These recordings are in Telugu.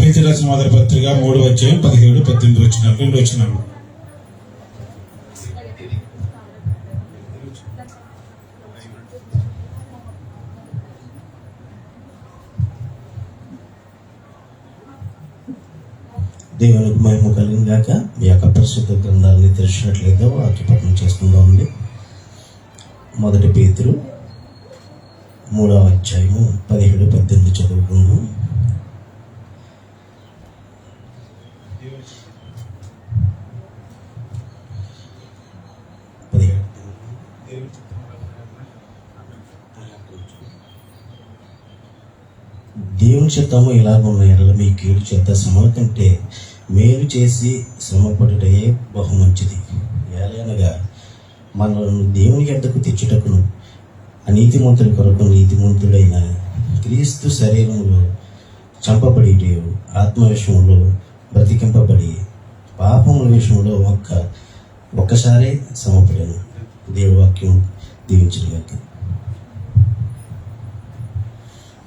పేతురు రాసిన మొదటి పత్రిక 3:17-18 2 వచనాలు. దేవునికి మహిమ కలిగినాక మీ యొక్క పరిశుద్ధ గ్రంథాలని తెరిచినట్లయితే వాక్యపఠనం చేసుకుందామండి. మొదటి పేతురు 3:17-18 చదువుకుందాం. దేవుని చిత్తము ఇలాగున్న ఎడల మీ కీడు చేత శ్రమల కంటే మేలు చేసి శ్రమపడుటే బహు మంచిది. ఏలైనగా మనల్ని దేవుని యొద్దకు తెచ్చుటకును అనీతిమంతుల కొరకు నీతిమంతుడైన క్రీస్తు శరీరంలో చంపబడి ఆత్మ విషయంలో బ్రతికింపబడి పాపముల విషయంలో ఒక్కసారే శ్రమపడాను. దేవుడి వాక్యం దీవించగాక.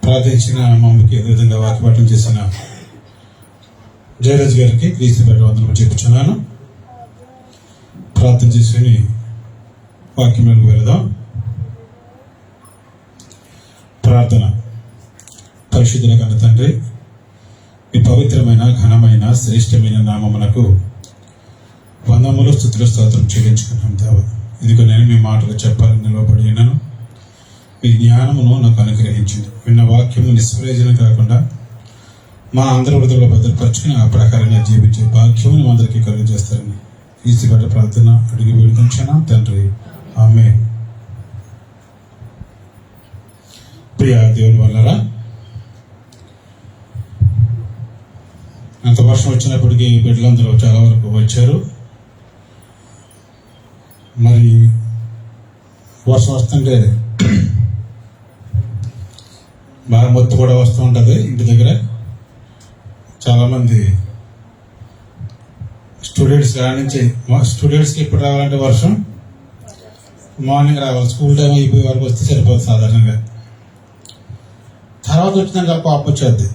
ప్రార్థించిన మమ్మకి ఏ విధంగా వాక్యపఠనం చేసిన జయరాజ్ గారికి క్రీస్తు పేట వందనము చెప్పుచున్నాను. ప్రార్థన చేసుకుని వాక్యంలోకి వెళదాం. ప్రార్థన. పరిశుద్ధుల కన్న తండ్రి, మీ పవిత్రమైన ఘనమైన శ్రేష్టమైన నామమునకు వందములు స్తుతుల స్తోత్రం చెల్లించుకున్నాం దేవా. ఇదిగో నేను మీ మాటలు చెప్పాలని నిలవబడి ఉన్నాను. మీ జ్ఞానమును నాకు అనుగ్రహించింది. విన్న వాక్యము నిష్ప్రయోజనం కాకుండా మా అందరి హృదయంలో భద్రపరుచుకుని ఆ ప్రకారంగా జీవించే భాగ్యమును అందరికీ కలుగు చేస్తారని ఈసిపేట ప్రార్థన అడిగి వేడుకొంచున్నాం తండ్రి, ఆమేన్. ప్రియ దేవుని వల్లరా, అంత వర్షం వచ్చినప్పటికీ బిడ్డలందరూ చాలా వరకు వచ్చారు. మరి వర్షం వస్తుంటే బాగా మొత్తు కూడా వస్తూ ఉంటుంది. ఇంటి దగ్గర చాలామంది స్టూడెంట్స్కి ఎప్పుడు రావాలంటే వర్షం మార్నింగ్ రావాలి. స్కూల్ టైం అయిపోయే వరకు వస్తే సరిపోతుంది సాధారణంగా. తర్వాత వచ్చిందంటే పాప వచ్చేది.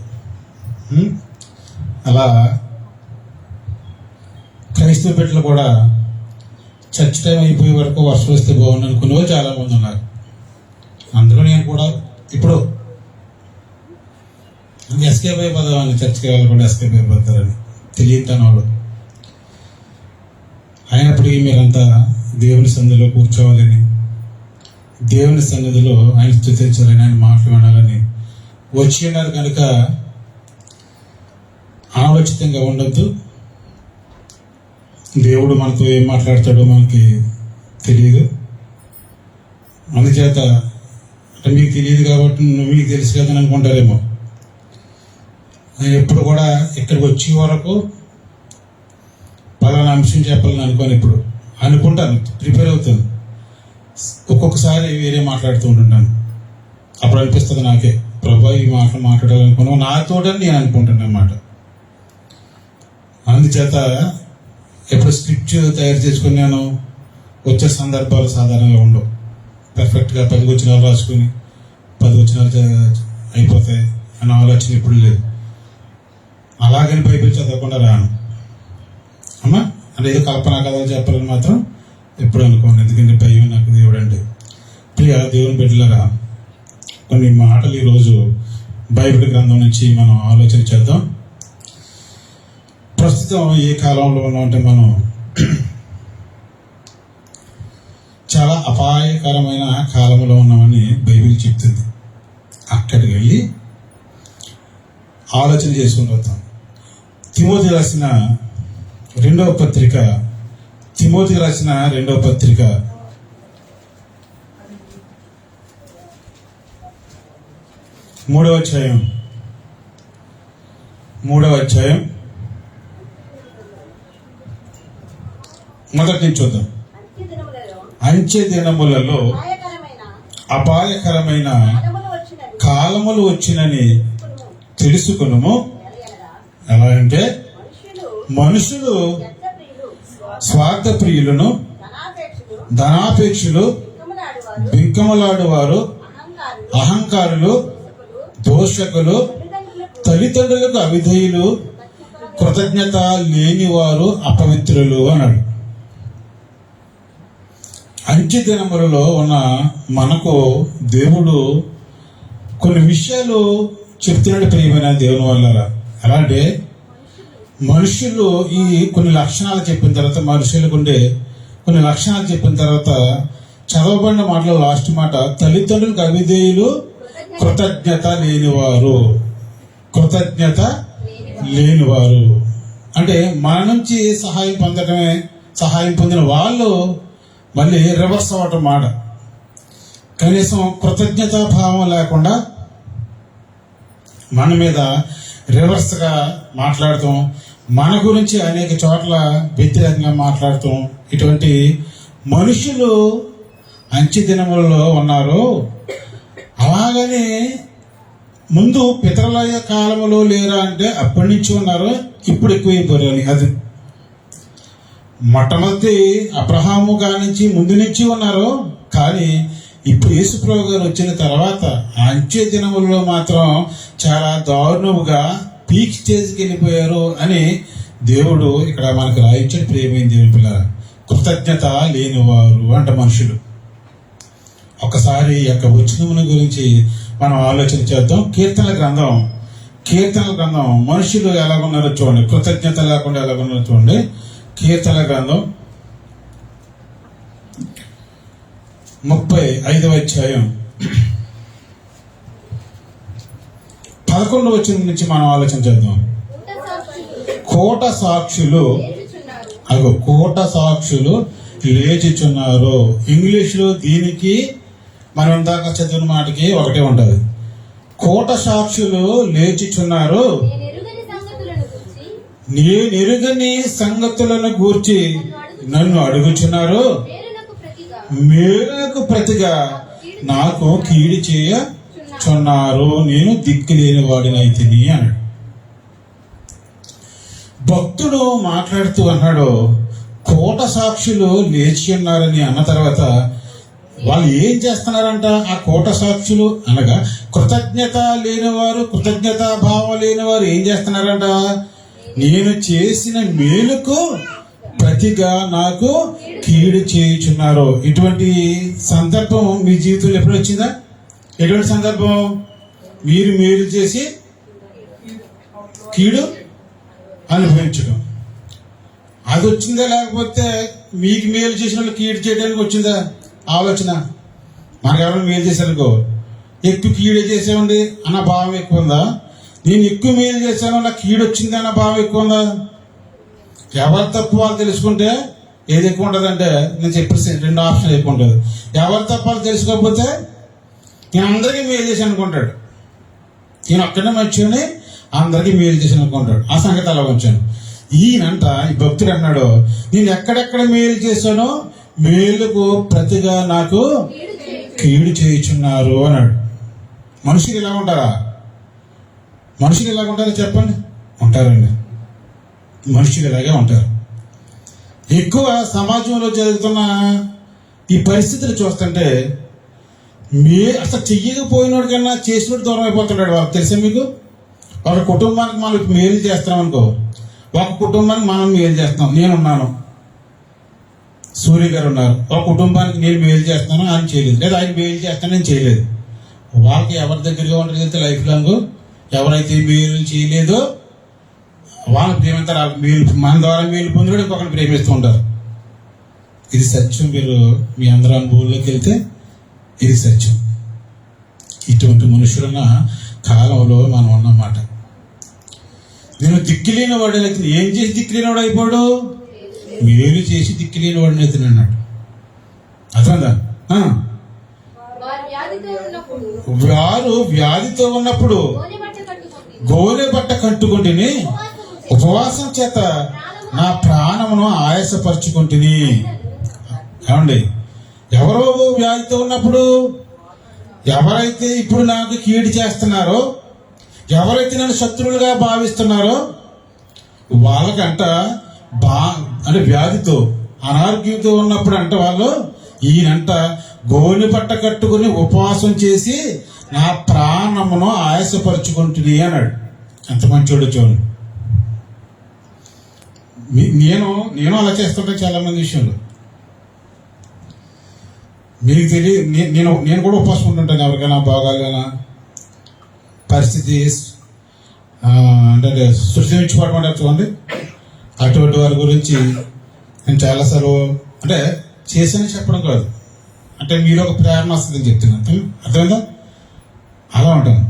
అలా క్రైస్తవ బిడ్డలు కూడా చర్చ్ టైం అయిపోయే వరకు వర్షం వస్తే బాగుంది అనుకునే వాళ్ళు చాలామంది ఉన్నారు. అందులో నేను కూడా ఇప్పుడు ఎస్కేప్ అయిపోదామని, చర్చ్కి వెళ్ళకుండా ఎస్కేప్ అయిపోతారని తెలియని వాళ్ళు. అయినప్పటికీ మీరంతా దేవుని సన్నిధిలో కూర్చోవాలని, దేవుని సన్నిధిలో ఆయన స్తుతించాలని, ఆయన మాటలు వినాలని వచ్చి ఉన్నారు కనుక ఆలోచితంగా ఉండద్దు. దేవుడు మనతో ఏం మాట్లాడతాడో మనకి తెలియదు. అందుచేత అంటే మీకు తెలియదు కాబట్టి మీకు తెలుసు కదని అనుకుంటారేమో. నేను ఎప్పుడు కూడా ఇక్కడికి వచ్చే వరకు పలానా అంశం చెప్పాలని అనుకోని ఇప్పుడు అనుకుంటాను, ప్రిపేర్ అవుతాను. ఒక్కొక్కసారి వేరే మాట్లాడుతూ ఉంటున్నాను. అప్పుడు అనిపిస్తుంది నాకే, ప్రభా ఈ మాటలు మాట్లాడాలనుకున్నావు నాతోటని నేను అనుకుంటాను అన్నమాట. అందుచేత ఎప్పుడు స్క్రిప్ట్ తయారు చేసుకుని నేను వచ్చే సందర్భాలు సాధారణంగా ఉండవు. పర్ఫెక్ట్గా 10 వచనాలు రాసుకుని 10 వచనాలు అయిపోతాయి అన్న ఆలోచన ఎప్పుడు లేదు. అలాగని బైబిల్ చదవకుండా రాను అమ్మా. అంటే ఏదో కల్పనా కథలు చెప్పాలని మాత్రం ఎప్పుడు అనుకోను. ఎందుకంటే భయం నాకు దేవుడు అంటే. ప్రియ దేవుని బిడ్డలారా, కొన్ని మాటలు ఈరోజు బైబిల్ గ్రంథం నుంచి మనం ఆలోచన చేద్దాం. ప్రస్తుతం ఏ కాలంలో ఉన్నామంటే మనం చాలా అపాయకరమైన కాలంలో ఉన్నామని బైబిల్ చెప్తుంది. అక్కడికి వెళ్ళి ఆలోచన చేసుకుని వస్తాం. తిమోతి రాసిన రెండవ పత్రిక 3వ అధ్యాయం మొదటి నుంచి చూద్దాం. అంచె దినములలో అపాయకరమైన కాలములు వచ్చినని తెలుసుకును. ఎలా అంటే మనుషులు స్వార్థ ప్రియులను, ధనాపేక్షులు, బింకములాడు వారు, అహంకారులు, దోషకులు, తల్లిదండ్రులకు అవిధేయులు, కృతజ్ఞత లేని వారు అపవిత్రులు అన్నాడు. అంత్య దినములలో ఉన్న మనకు దేవుడు కొన్ని విషయాలు చెప్తున్నాడు ప్రియమైన దేవుని వల్ల. అలాంటి మనుషులు ఈ కొన్ని లక్షణాలు చెప్పిన తర్వాత, మనుషులకు ఉండే కొన్ని లక్షణాలు చెప్పిన తర్వాత చదవబడిన మాటలో లాస్ట్ మాట, తల్లిదండ్రులకు అవిధేయులు, కృతజ్ఞత లేనివారు. కృతజ్ఞత లేనివారు అంటే మన నుంచి సహాయం పొందిన వాళ్ళు మళ్ళీ రివర్స్ అవ్వటం మాట. కనీసం కృతజ్ఞతా భావం లేకుండా మన మీద రివర్స్గా మాట్లాడతాం, మన గురించి అనేక చోట్ల వ్యతిరేకంగా మాట్లాడతాం. ఇటువంటి మనుషులు అంత్య దినములలో ఉన్నారు. అలాగనే ముందు పితరుల కాలంలో లేరా అంటే అప్పటి నుంచి ఉన్నారు, ఇప్పుడు ఎక్కువైపోయారు అని. అది మొట్టమొదటి అబ్రహాము కానించి ముందు నుంచి ఉన్నారు, కానీ ఇప్పుడు యేసుప్రభు గారు వచ్చిన తర్వాత అంత్య దినములలో మాత్రం చాలా దారుణముగా పీక్ స్టేజ్కి వెళ్ళిపోయారు అని దేవుడు ఇక్కడ మనకు రాయించాడు. ప్రియమైన దేవుని పిల్లల, కృతజ్ఞత లేనివారు అంట మనుషులు. ఒకసారి యొక్క వచనముల గురించి మనం ఆలోచన చేద్దాం. కీర్తనల గ్రంథం మనుషులు ఎలాగున్నారో చూడండి, కృతజ్ఞత లేకుండా ఎలాగున్నారో చూడండి. కీర్తనల గ్రంథం 35వ అధ్యాయం 11వ వచనం నుంచి మనం ఆలోచన చేద్దాం. కోట సాక్షులు లేచుచున్నారు. ఇంగ్లీష్లో దీనికి మనం దాకా చదివిన మాటకి ఒకటే ఉంటుంది. కోట సాక్షులు లేచుచున్నారు, నేనెరుగని సంగతులను గూర్చి నన్ను అడుగుచున్నారు, మేలుకు ప్రతిగా నాకు కీడు చేయచున్నారు, నేను దిక్కు లేని వాడినైతిని అన్నాడు. భక్తుడు మాట్లాడుతూ అన్నాడు, కోట సాక్షులు లేచి ఉన్నారని అన్న తర్వాత వాళ్ళు ఏం చేస్తున్నారంట? ఆ కోట సాక్షులు అనగా కృతజ్ఞత లేనివారు, కృతజ్ఞతా భావం లేనివారు ఏం చేస్తున్నారంట? నేను చేసిన మేలుకు ప్రతిగా నాకు కీడు చేయుచున్నారు. ఇటువంటి సందర్భం మీ జీవితంలో ఎప్పుడు వచ్చిందా? ఎటువంటి సందర్భం? మీరు మేలు చేసి కీడు అనుభవించడం, అది వచ్చిందా? లేకపోతే మీకు మేలు చేసిన వాళ్ళు కీడు చేయడానికి వచ్చిందా ఆలోచన? మనకు ఎవరైనా మేలు చేశారనుకో, ఎక్కువ కీడు చేసామండి అన్న భావం ఎక్కువ ఉందా? నేను ఎక్కువ మేలు చేశాను నాకు కీడు వచ్చింది అన్న భావం ఎక్కువ ఉందా? ఎవరి తప్పు వాళ్ళు తెలుసుకుంటే ఏది ఎక్కువ ఉంటుంది అంటే, నేను చెప్పిన 2 ఆప్షన్లు ఎక్కువ ఉంటుంది. ఎవరి తప్పు వాళ్ళు తెలుసుకోకపోతే నేను అందరికీ మేలు చేశాను అనుకుంటాడు, నేను ఒక్కడే మంచిని అందరికీ మేలు చేశాను అనుకుంటాడు. ఆ సంగతి అలా ఉంచాను. ఈయనంట ఈ భక్తుడు అన్నాడు, నేను ఎక్కడెక్కడ మేలు చేశానో మేలుకు ప్రతిగా నాకు కీడు చేయుచున్నారు అన్నాడు. మనుషులు ఇలా ఉంటారా? మనుషులు ఇలాగ ఉంటారా చెప్పండి? ఉంటారండి. మనుషులు ఇలాగే ఉంటారు. ఎక్కువ సమాజంలో జరుగుతున్న ఈ పరిస్థితులు చూస్తుంటే అసలు చెయ్యకపోయినోడి కన్నా చేసినోడు దూరం అయిపోతున్నాడు. వాళ్ళకి తెలుసా మీకు? ఒక కుటుంబానికి మనం మేలు చేస్తున్నాం అనుకో, ఒక కుటుంబానికి మనం మేలు చేస్తున్నాం. నేనున్నాను, సూర్య గారు ఉన్నారు. ఒక కుటుంబానికి నేను మేలు చేస్తాను, ఆయన చేయలేదు. లేదా ఆయన మేలు చేస్తాను, నేను చేయలేదు. వాళ్ళకి ఎవరి దగ్గరగా ఉంటుంది లైఫ్ లాంగ్? ఎవరైతే మేలు చేయలేదో వాళ్ళని ప్రేమిస్తారు. వాళ్ళకి మేలు మన ద్వారా మేలు పొందుడు ఇంకొకరిని ప్రేమిస్తూ ఉంటారు. ఇది సత్యం. మీరు మీ అందరూ అనుభవంలోకి వెళ్తే ఇది సత్యం. ఇటువంటి మనుషులున్న కాలంలో మనం ఉన్నమాట. నేను దిక్కులేని వాడినైతే ఏం చేసి దిక్కులేని వాడు అయిపోయాడు? మేలు చేసి దిక్కులేని వాడినైతే అన్నాడు. అర్థందా? వారు వ్యాధితో ఉన్నప్పుడు గోనె బట్ట కట్టుకుంటుని ఉపవాసం చేత నా ప్రాణమును ఆయాసపరుచుకుంటుని. ఏమండి, ఎవరో వ్యాధితో ఉన్నప్పుడు, ఎవరైతే ఇప్పుడు నాకు కీడు చేస్తున్నారో, ఎవరైతే నన్ను శత్రువులుగా భావిస్తున్నారో వాళ్ళకంట అంటే వ్యాధితో అనారోగ్యంతో ఉన్నప్పుడు అంట వాళ్ళు ఈయనంట గోనె పట్ట కట్టుకుని ఉపవాసం చేసి నా ప్రాణమును ఆయాసపరుచుకుంటుంది అన్నాడు. ఎంత మంచోడు చూడండి. నేను అలా చేస్తుంటాను చాలా మంది విషయంలో. మీకు తెలియ నేను కూడా ఉపవాసం ఉంటుంటాను. ఎవరికైనా బాగాలేనా పరిస్థితి అంటే సృష్టించుకోవడం అంటే చూడండి, అటువంటి వారి గురించి నేను చాలాసార్లు అంటే చేశానని చెప్పడం కాదు, అంటే మీరు ఒక ప్రేరణ వస్తుందని చెప్తున్నాను. అర్థమైందా? అలా ఉంటాను.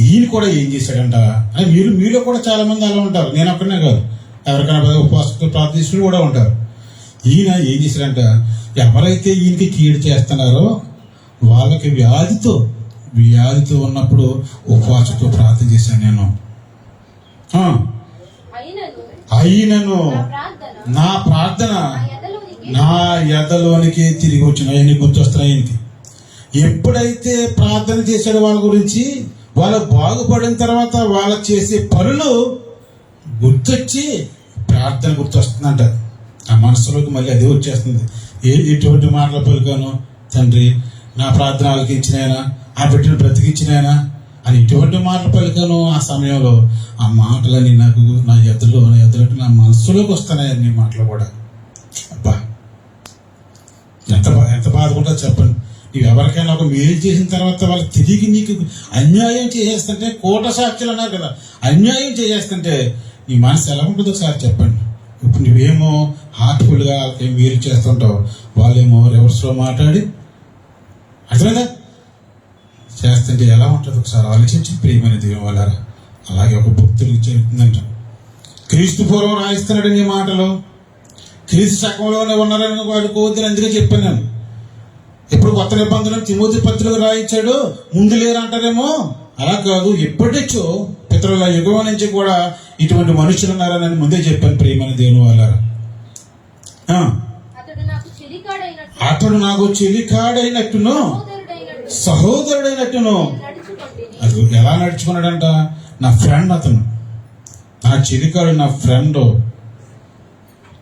ఈయన కూడా ఏం చేశాడంట అంటే మీలో కూడా చాలా మంది అలా ఉంటారు. నేను ఒక్కడనే కాదు, ఎవరికైనా ఉపవాసంతో ప్రార్థిస్తులు కూడా ఉంటారు. ఈయన ఏం చేశాడంట, ఎవరైతే ఈయనకి కీడు చేస్తున్నారో వాళ్ళకి వ్యాధితో ఉన్నప్పుడు ఉపవాసంతో ప్రార్థన చేశాను నేను. అయినను నా ప్రార్థన నా ఎదలోనికి తిరిగి వచ్చిన అవన్నీ గుర్తొస్తున్నాయి. ఎప్పుడైతే ప్రార్థన చేశాడో వాళ్ళ గురించి, వాళ్ళు బాగుపడిన తర్వాత వాళ్ళు చేసే పనులు గుర్తొచ్చి ప్రార్థన గుర్తొస్తుందంట. ఆ మనసులోకి మళ్ళీ అదే వచ్చేస్తుంది. ఎటువంటి మాటలు పలికాను, తండ్రి నా ప్రార్థన ఆలకించినాయనా, ఆ బిడ్డను బ్రతికించినాయనా అని ఎటువంటి మాటలు పలికాను. ఆ సమయంలో ఆ మాటలన్నీ నాకు నా ఎదురు నా మనసులోకి వస్తున్నాయి అన్ని మాటలు కూడా. అబ్బా, ఎంత బాధకుంటా చెప్పండి. నీవు ఎవరికైనా ఒక మేలు చేసిన తర్వాత వాళ్ళు తిరిగి నీకు అన్యాయం చేసేస్తుంటే, కోట సాక్షులు అన్నారు కదా, అన్యాయం చేసేస్తుంటే నీ మనసు ఎలా ఉంటుందో ఒకసారి చెప్పండి. ఇప్పుడు నువ్వేమో హార్ట్ఫుల్గా వాళ్ళకి మేలు చేస్తుంటావు, వాళ్ళేమో రివర్స్లో మాట్లాడి అర్థమైందా చేస్తుంటే ఎలా ఉంటుంది ఒకసారి ఆలోచించి ప్రియమైన దేవుని వాళ్ళారా. అలాగే ఒక భక్తుడికి చెబుతుందంట, క్రీస్తు పూర్వం రాయిస్తున్నాడు నీ మాటలు, క్రీస్తు శకంలోనే ఉన్నారని వాడు కోద్దని అందుకే చెప్పాను నేను. ఇప్పుడు కొత్త నిబంధనలు తిమోతి పత్రిక రాయించాడు, ముందు లేరు అంటారేమో. అలా కాదు, ఎప్పటిచ్చో పితరుల యుగం నుంచి కూడా ఇటువంటి మనుషులు ఉన్నారని ముందే చెప్పాను ప్రియమైన దేవుని వాళ్ళారా. అతడు నాకు చెలికాడైనట్టును సహోదరుడైనట్టును. అది ఎలా నడుచుకున్నాడంట, నా ఫ్రెండ్ అతను, నా చెలికాడు, నా ఫ్రెండ్,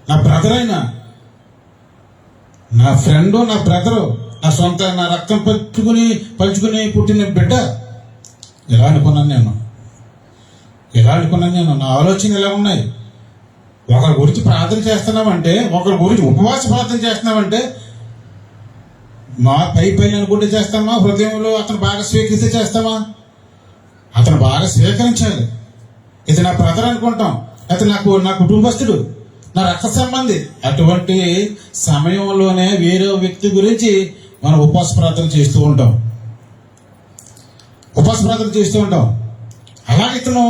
నా బ్రదర్ అయినా, నా ఫ్రెండు, నా బ్రదరు, నా సొంత, నా రక్తం పంచుకుని పుట్టిన బిడ్డ. ఎలా అనుకున్నాను నేను, నా ఆలోచన ఎలా ఉన్నాయి. ఒకరి గురించి ప్రార్థన చేస్తున్నామంటే, ఒకరి గురించి ఉపవాస ప్రార్థన చేస్తున్నామంటే మా పై అనుకుంటే చేస్తామా, హృదయంలో అతను బాగా స్వీకరిస్తే చేస్తామా? అతను బాగా స్వీకరించాలి. ఇది నా బ్రదర్ అనుకుంటాం, అయితే నా కుటుంబస్తుడు, నా రక్త సంబంధి. అటువంటి సమయంలోనే వేరే వ్యక్తి గురించి మనం ఉపవాస ప్రార్థన చేస్తూ ఉంటాం. అలాగే ఇతను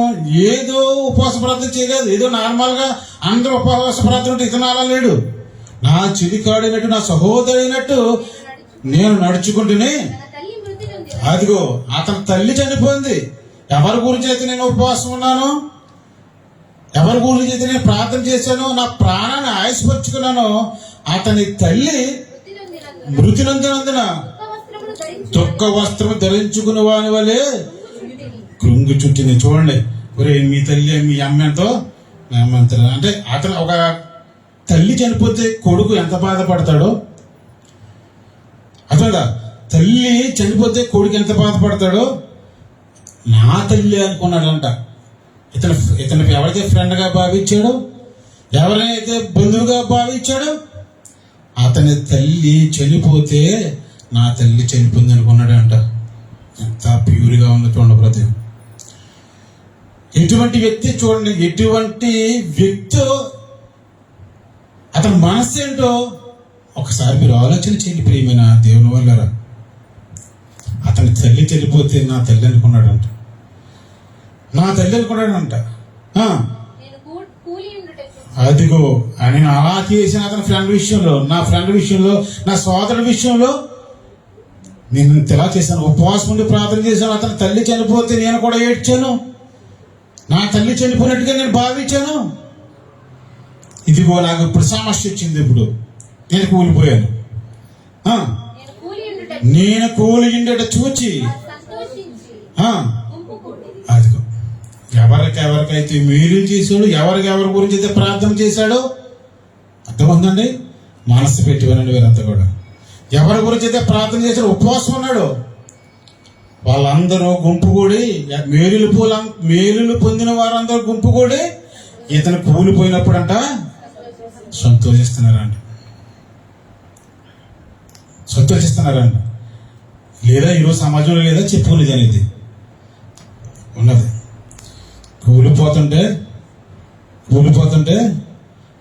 ఏదో ఉపవాస ప్రార్థన చేయలేదు, ఏదో నార్మల్గా అందరూ ఉపవాస ప్రార్థన ఉంటే ఇతను అలా లేడు. నా చెలికాడైనట్టు, నా సహోదరైనట్టు నేను నడుచుకుంటూనే, అదిగో అతని తల్లి చనిపోయింది. ఎవరి గురించి అయితే నేను ఉపవాసం ఉన్నాను, ఎవరి గురించి అయితే నేను ప్రార్థన చేశాను, నా ప్రాణాన్ని ఆయుష్పరుచుకున్నాను, అతని తల్లి మృతి నొందినందున దుఃఖ వస్త్రము ధరించుకున్న వాని వలె కృంగి చుట్టింది. చూడండి, ఒరే మీ తల్లి మీ అమ్మ ఎంతో నా అమ్మ ఎంత అంటే, అతను ఒక తల్లి చనిపోతే కొడుకు ఎంత బాధపడతాడో అతడా, తల్లి చనిపోతే కొడుకు ఎంత బాధపడతాడో. నా తల్లి అనుకున్నాడంట. ఇతను ఎవరైతే ఫ్రెండ్గా భావించాడో, ఎవరైతే బంధువుగా భావించాడో, అతని తల్లి చనిపోతే నా తల్లి చనిపోయింది అనుకున్నాడంట. ఎంత ప్యూర్గా ఉంది చూడండి హృదయం. ఎటువంటి వ్యక్తి చూడండి, ఎటువంటి వ్యక్తి, అతని మనస్సు ఏంటో ఒకసారి మీరు ఆలోచన చేయండి ప్రియమైన దేవుని వాళ్ళారా. అతని తల్లి చనిపోతే నా తల్లి అనుకున్నాడంట. అదిగో ఆయన అలా చేసిన అతని ఫ్రెండ్ విషయంలో, నా ఫ్రెండ్ విషయంలో, నా సోదరుడి విషయంలో నేను ఇలా చేశాను, ఉపవాసం ఉండి ప్రార్థన చేశాను. అతని తల్లి చనిపోతే నేను కూడా ఏడ్చాను, నా తల్లి చనిపోయినట్టుగా నేను భావించాను. ఇదిగో నాకు ఇప్పుడు సమస్య వచ్చింది, ఇప్పుడు నేను కూలిపోయాను. నేను కూలి ఉండేట చూచి అదిగో ఎవరికైతే మేలు చేశాడు, ఎవరి గురించి అయితే ప్రార్థన చేశాడో, అర్థమందండి, మనసు పెట్టి వినండి వీరంతా కూడా. ఎవరి గురించి అయితే ప్రార్థన చేశాడు, ఉపవాసం ఉన్నాడు, వాళ్ళందరూ గుంపు కూడి మేలులు పొందిన వారందరూ గుంపు కూడి ఇతను కూలిపోయినప్పుడంట సంతోషిస్తున్నారంట. లేదా ఈరోజు సమాజంలో లేదా చెప్పుకునేది అనేది ఉన్నది. కూలిపోతుంటే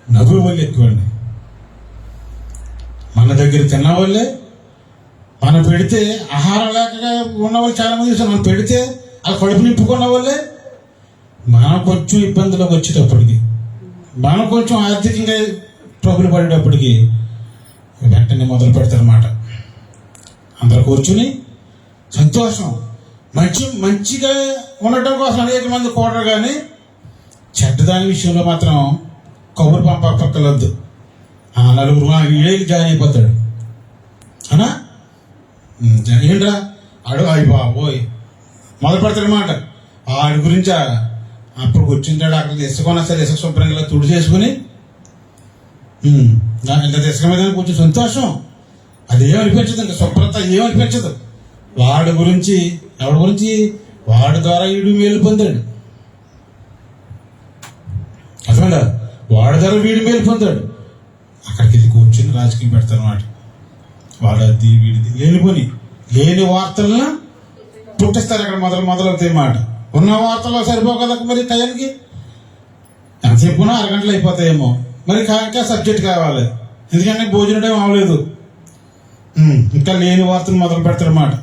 నవ్వు వాళ్ళు ఎక్కువండి. మన దగ్గర తిన్న వాళ్ళే, మనం పెడితే ఆహారం లేక ఉన్న వాళ్ళు చాలా మంది చూసాం. మనం పెడితే అలా కడుపు నింపుకున్న వాళ్ళే మనం కొంచెం ఇబ్బందులకు వచ్చేటప్పటికి, మనం కొంచెం ఆర్థికంగా ట్రబుల్ పడేటప్పటికి వెంటనే మొదలు పెడతారన్నమాట. అందరు కూర్చుని సంతోషం మంచిగా ఉండటం కోసం అనేక మంది కూడరు, కానీ చెడ్డదాని విషయంలో మాత్రం కబురు పక్కలొద్దు. నలుగురు ఏళ్ళకి జాయిన్ అయిపోతాడు అనా ఏంట్రా అయి బాబోయ్ మొదలు పెడతాడనమాట. ఆడి గురించి అప్పుడు కూర్చుంటాడు. అక్కడ ఇసుకున్నా సరే ఇసుక శుభ్రంగా తుడి చేసుకుని ఇంత ఇసుక మీద కొంచెం సంతోషం. అదేమనిపించదు, ఇంకా శుభ్రత ఏమనిపించదు. వాడి గురించి ఎవడి గురించి వాడి ద్వారా వీడు మేలు పొందాడు. అర్థమైందా? వాడి ద్వారా వీడు మేలు పొందాడు. అక్కడికి వెళ్ళి కూర్చుని రాజకీయం పెడతారన్నమాట. వాడది వీడిది లేని వార్తలను పుట్టిస్తారు. అక్కడ మొదలవుతాయి మాట. ఉన్న వార్తల్లో సరిపోవు కదా మరి టైంకి. ఎంత చెప్పుకున్నా అరగంటలు అయిపోతాయేమో. మరి ఇంకా సబ్జెక్ట్ కావాలి, ఎందుకంటే భోజనం టైం అవ్వలేదు. ఇంకా లేని వార్తలు మొదలు పెడతారన్నమాట.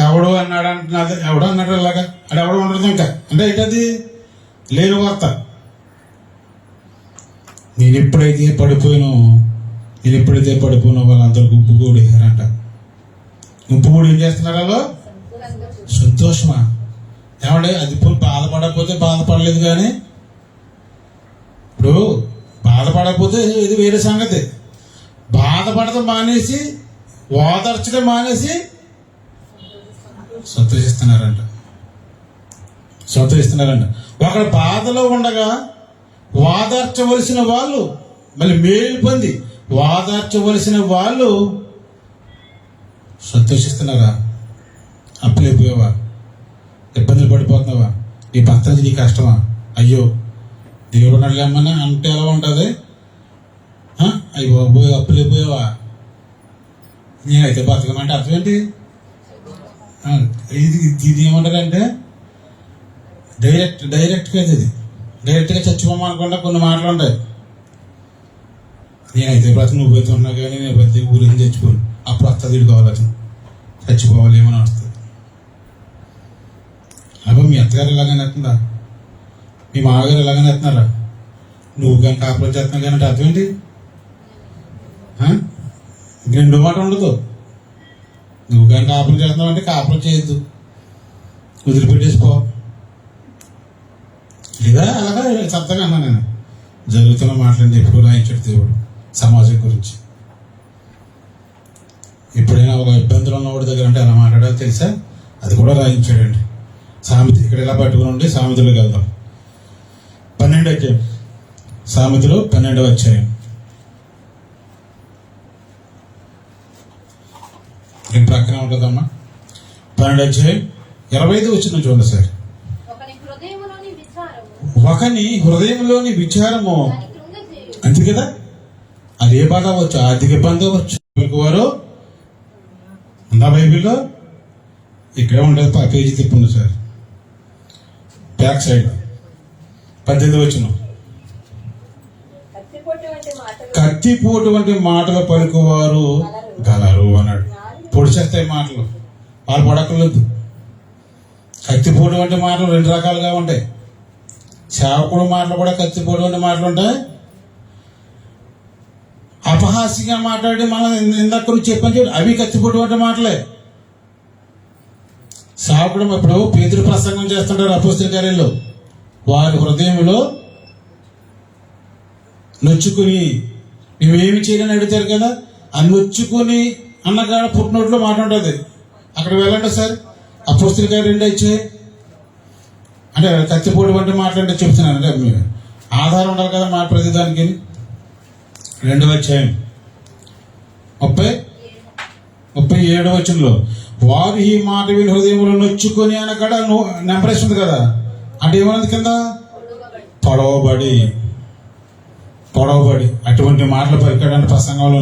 ఎవడో అన్నాడు అంటున్నది, ఎవడో అన్నాడు అలాగా, అది ఎవడో ఉండదు ఇంకా. అంటే ఏంటది లేని వార్త. నేను ఎప్పుడైతే పడిపోయినో వాళ్ళందరూ గుంపు కూడారంట. గుంపు కూడి ఏం చేస్తున్నారు? వాళ్ళు సంతోషమా? ఏమంటే అది బాధపడకపోతే బాధపడలేదు, కానీ ఇప్పుడు బాధపడకపోతే ఇది వేరే సంగతి. బాధపడటం మానేసి ఓదార్చడం మానేసి సంతోషిస్తున్నారంట. ఒకడు బాధలో ఉండగా వాదార్చవలసిన వాళ్ళు, మళ్ళీ మేలు పొంది వాదార్చవలసిన వాళ్ళు సంతోషిస్తున్నారా? అప్పులైపోయావా? ఇబ్బందులు పడిపోతున్నావా? నీ భర్త నీ కష్టమా? అయ్యో దేవుడు నడలేమని అంటే ఎలా ఉంటుంది? అయ్యో బాబోయ్ అప్పులైపోయావా? నేనైతే బతకమంటే అర్థం ఏంటి? ఇది ఏమంటారంటే డైరెక్ట్గా ఇది డైరెక్ట్గా చచ్చిపోమనుకుంటా కొన్ని మాటలు ఉంటాయి. నేనైతే బ్రతక నువ్వైతే ఉన్నా కానీ నేనైతే ఊరేం చచ్చిపోను. అప్పుడు వస్తుంది ఇటు కావాలి, అతను చచ్చిపోవాలి ఏమని వస్తుంది. అబ్బా మీ అత్తగారు ఎలాగైనా ఎత్తుందా? మీ మామగారు ఎలాగైనా ఎత్తున్నారా? నువ్వు కానీ కాపురం చేస్తున్నావు కానీ అంటే అర్థం ఏంటి? రెండో మాట ఉండదు. నువ్వు కానీ కాపురం చేస్తున్నావు అంటే కాపురం చేయొద్దు, వదిలిపెట్టేసిపో. లేదా అలాగా సత్తగా అన్నా నేను జరుగుతున్న మాటలని ఎప్పుడు రాయించాడు దేవుడు సమాజం గురించి. ఎప్పుడైనా ఒక ఇబ్బందులు ఉన్నవాడి దగ్గర అంటే అలా మాట్లాడాలి తెలుసా? అది కూడా రాయించాడండి. సామెత ఇక్కడ ఇలా పట్టుకుని ఉండి సామెతలోకి వెళ్దాం. 12వ అధ్యాయం, సామెతలు 12వ అధ్యాయం. దీని ప్రక్కనే ఉంటుందమ్మా. 12వ అధ్యాయం 25 వచ్చిన చూడండి సార్. ఒకని హృదయంలోని విచారము అంతే కదా. అదే బాధ అవ్వచ్చు, ఆర్థిక ఇబ్బంది అవ్వచ్చు. వారు ఉందా బైబిల్లో? ఇక్కడే ఉండదు. పేజీ తిప్పండి సార్, బ్యాక్ సైడ్ 18 వచ్చిన. కత్తిపోటు వంటి మాటలు పలుకువారు గలరు అన్నాడు. పొడిచేస్తాయి మాటలు, వాళ్ళు పడకలేదు. కత్తిపోటు వంటి మాటలు 2 రకాలుగా ఉంటాయి. సేవకుడు మాటలు కూడా కత్తిపోటు వంటి మాటలు ఉంటాయి. అపహాస్యంగా మాట్లాడి మనం ఇందాక చెప్పని చూడు, అవి కత్తిపోటు వంటి మాటలే. సేవకుడు ఇప్పుడు పేతురు ప్రసంగం చేస్తుంటారు అపోస్తలుల కార్యాల్లో. వారి హృదయంలో నొచ్చుకుని నువ్వేమి చేయాలని అడుగుతారు కదా, ఆ నొచ్చుకుని అన్నగాడ పుట్టినోట్లో మాట ఉంటుంది. అక్కడ వెళ్ళండి సార్. అపోస్తలుల కార్యం 2 వచ్చాయి అంటే కత్తిపోటు వంటి మాట్లాడితే చెప్తున్నాను. అంటే ఆధారం ఉండాలి కదా మాట ప్రతిదానికి. 2వ అధ్యాయం 30 37వ వచనంలో వారు ఈ మాట విని హృదయంలో నొచ్చుకొని అనకడ నెంబరేస్తుంది కదా, అంటే ఏమన్నది కింద పొడవబడి అటువంటి మాటలు పలికాడంటే ప్రసంగంలో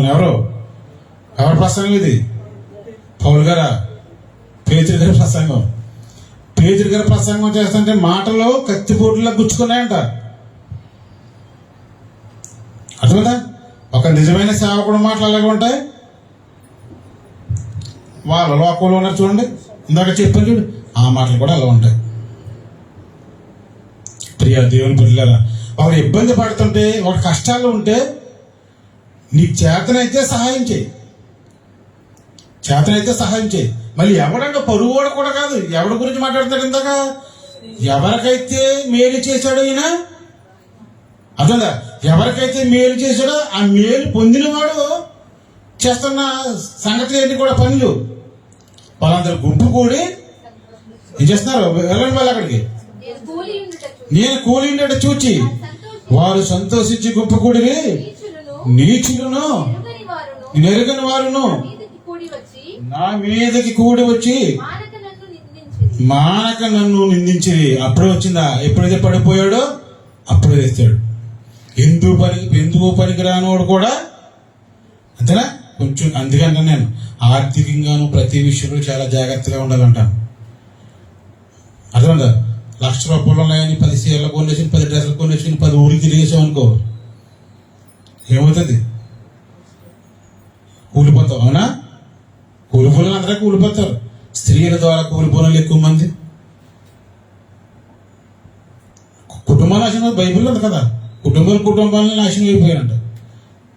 ఎవరి ప్రసంగం ఇది? పౌలు గారా? పేతురు గారి ప్రసంగం. పేతురు గారి ప్రసంగం చేస్తుంటే మాటలో కత్తిపోటులా గుచ్చుకున్నాయంట. అర్థమైందా? ఒక నిజమైన సేవకుడు మాటలు అలాగే ఉంటాయి. వాళ్ళ లోకంలో ఉన్నారు చూడండి, ఇందాక చెప్పాను చూడు, ఆ మాటలు కూడా అలా ఉంటాయి. ప్రియ దేవుని పిల్లలారా, ఒకరు ఇబ్బంది పడుతుంటే, ఒక కష్టాలు ఉంటే నీకు చేతనైతే సహాయం చేయి. మళ్ళీ ఎవడంటే పరువుడు కూడా కాదు. ఎవరి గురించి మాట్లాడుతాడు ఇందాక? ఎవరికైతే మేలు చేశాడో ఈయన, అర్థందా? ఎవరికైతే మేలు చేశాడో ఆ మేలు పొందినవాడు చేస్తున్న సంగతి ఏంటి కూడా పనులు. వాళ్ళందరూ గుంపు కూడి ఏం చేస్తున్నారు? వెళ్ళండి వాళ్ళు అక్కడికి. నేను కూలి ఉండేట చూచి వారు సంతోషించి గుంపు కూడిరి, నీచులను నెరుగని వారును నా మీదకి కూడి వచ్చి మానక నన్ను నిందించి. అప్పుడే వచ్చిందా? ఎప్పుడైతే పడిపోయాడో అప్పుడే వేస్తాడు. ఎందుకు పనికిరానోడు కూడా అంతేనా? కొంచెం అందుకంటే నేను ఆర్థికంగాను ప్రతి విషయంలో చాలా జాగ్రత్తగా ఉండాలంటాను. అర్థమైందా? ₹1,00,000 ఉన్నాయని 10 చీరలు కొనేసి 10 డ్రెస్సులు కొనేసి 10 ఊరికి తిరిగేసాం అనుకో, ఏమవుతుంది? కూలిపోతావు. అవునా? కూలిపోయిన అందరూ కూలిపోతారు. స్త్రీల ద్వారా కూలిపోయిన ఎక్కువ మంది. కుటుంబ నాశనం బైబిల్లో ఉంది కదా, కుటుంబాలను నాశనం అయిపోయారంట.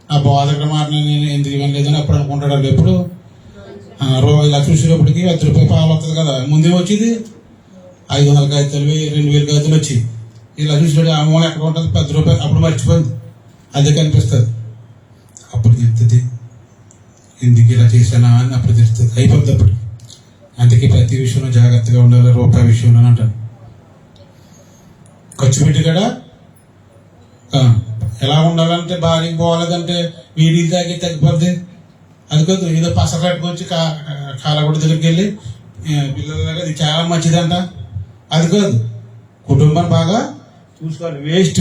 ఆ బోధకుడు మాట నేను ఎందుకు ఇవ్వలేదని అప్పుడు అనుకుంటాడు. ఎప్పుడు ఇలా చూసేటప్పటికి ₹10 పాలు వస్తుంది కదా, ముందే వచ్చేది 500 కాగితాలు 2,000 కాగితాలు వచ్చి ఇలా చూసాడు. ఆ మూల ఎక్కడ ఉంటుంది? ₹10 అప్పుడు మర్చిపోయింది, అదే కనిపిస్తుంది. అప్పుడు తెలుస్తుంది ఎందుకు ఇలా చేశానా అని, అప్పుడు తెలుస్తుంది. అయిపోద్ది అప్పుడు. అందుకే ప్రతి విషయంలో జాగ్రత్తగా ఉండాలి. రూపాయి విషయంలో అంటాను. ఖర్చు పెట్టి కూడా ఎలా ఉండాలంటే, భార్యకి పోవాలంటే వీడికి తాగి తగ్గిపోద్ది. అది కాదు, ఏదో పసర కట్టుకొచ్చి కాలగొడ్డ దగ్గరికి వెళ్ళి పిల్లల ఇది చాలా మంచిదంట. అది కాదు, కుటుంబాన్ని బాగా చూసుకోవాలి. వేస్ట్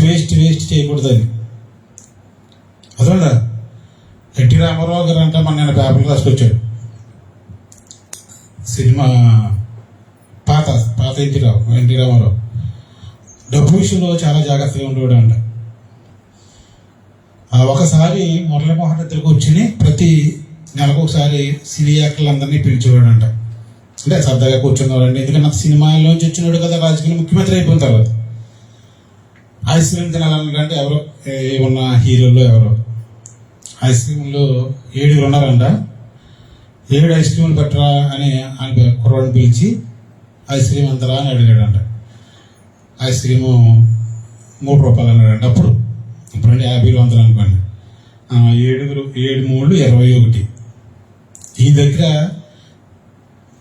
చేయకూడదు. అది అర్థమైందా? ఎన్టీ రామారావు గారు అంట మన నేను పేపర్లు రాసుకొచ్చాడు. సినిమా పాత ఎన్టీ రామారావు డబ్బు విషయంలో చాలా జాగ్రత్తగా ఉండేవాడు అంట. ఒకసారి మురళీమోహన్ ఇద్దరికి వచ్చి ప్రతి నెలకు ఒకసారి సినీ యాక్టర్లందరినీ పిలిచేవాడు అంట. అంటే సరదాగా కూర్చున్నవాడండి. ఎందుకంటే సినిమాల్లోంచి వచ్చినాడు కదా, రాజకీయ ముఖ్యమంత్రి అయిపోయిన తర్వాత ఐస్ క్రీమ్ తినాలంటే ఎవరో ఉన్న హీరోల్లో ఎవరో ఐస్ క్రీమ్లో 7 ఉన్నారంట. 7 ఐస్ క్రీములు పెట్టరా అని ఆయన కుర్రాడిని పిలిచి ఐస్ క్రీమ్ అంతరా అని అడిగాడంట. ఐస్ క్రీము ₹3 అన్నాడంట. ఇప్పుడంటే 50 100 అనుకోండి. 7 3 21. ఈ దగ్గర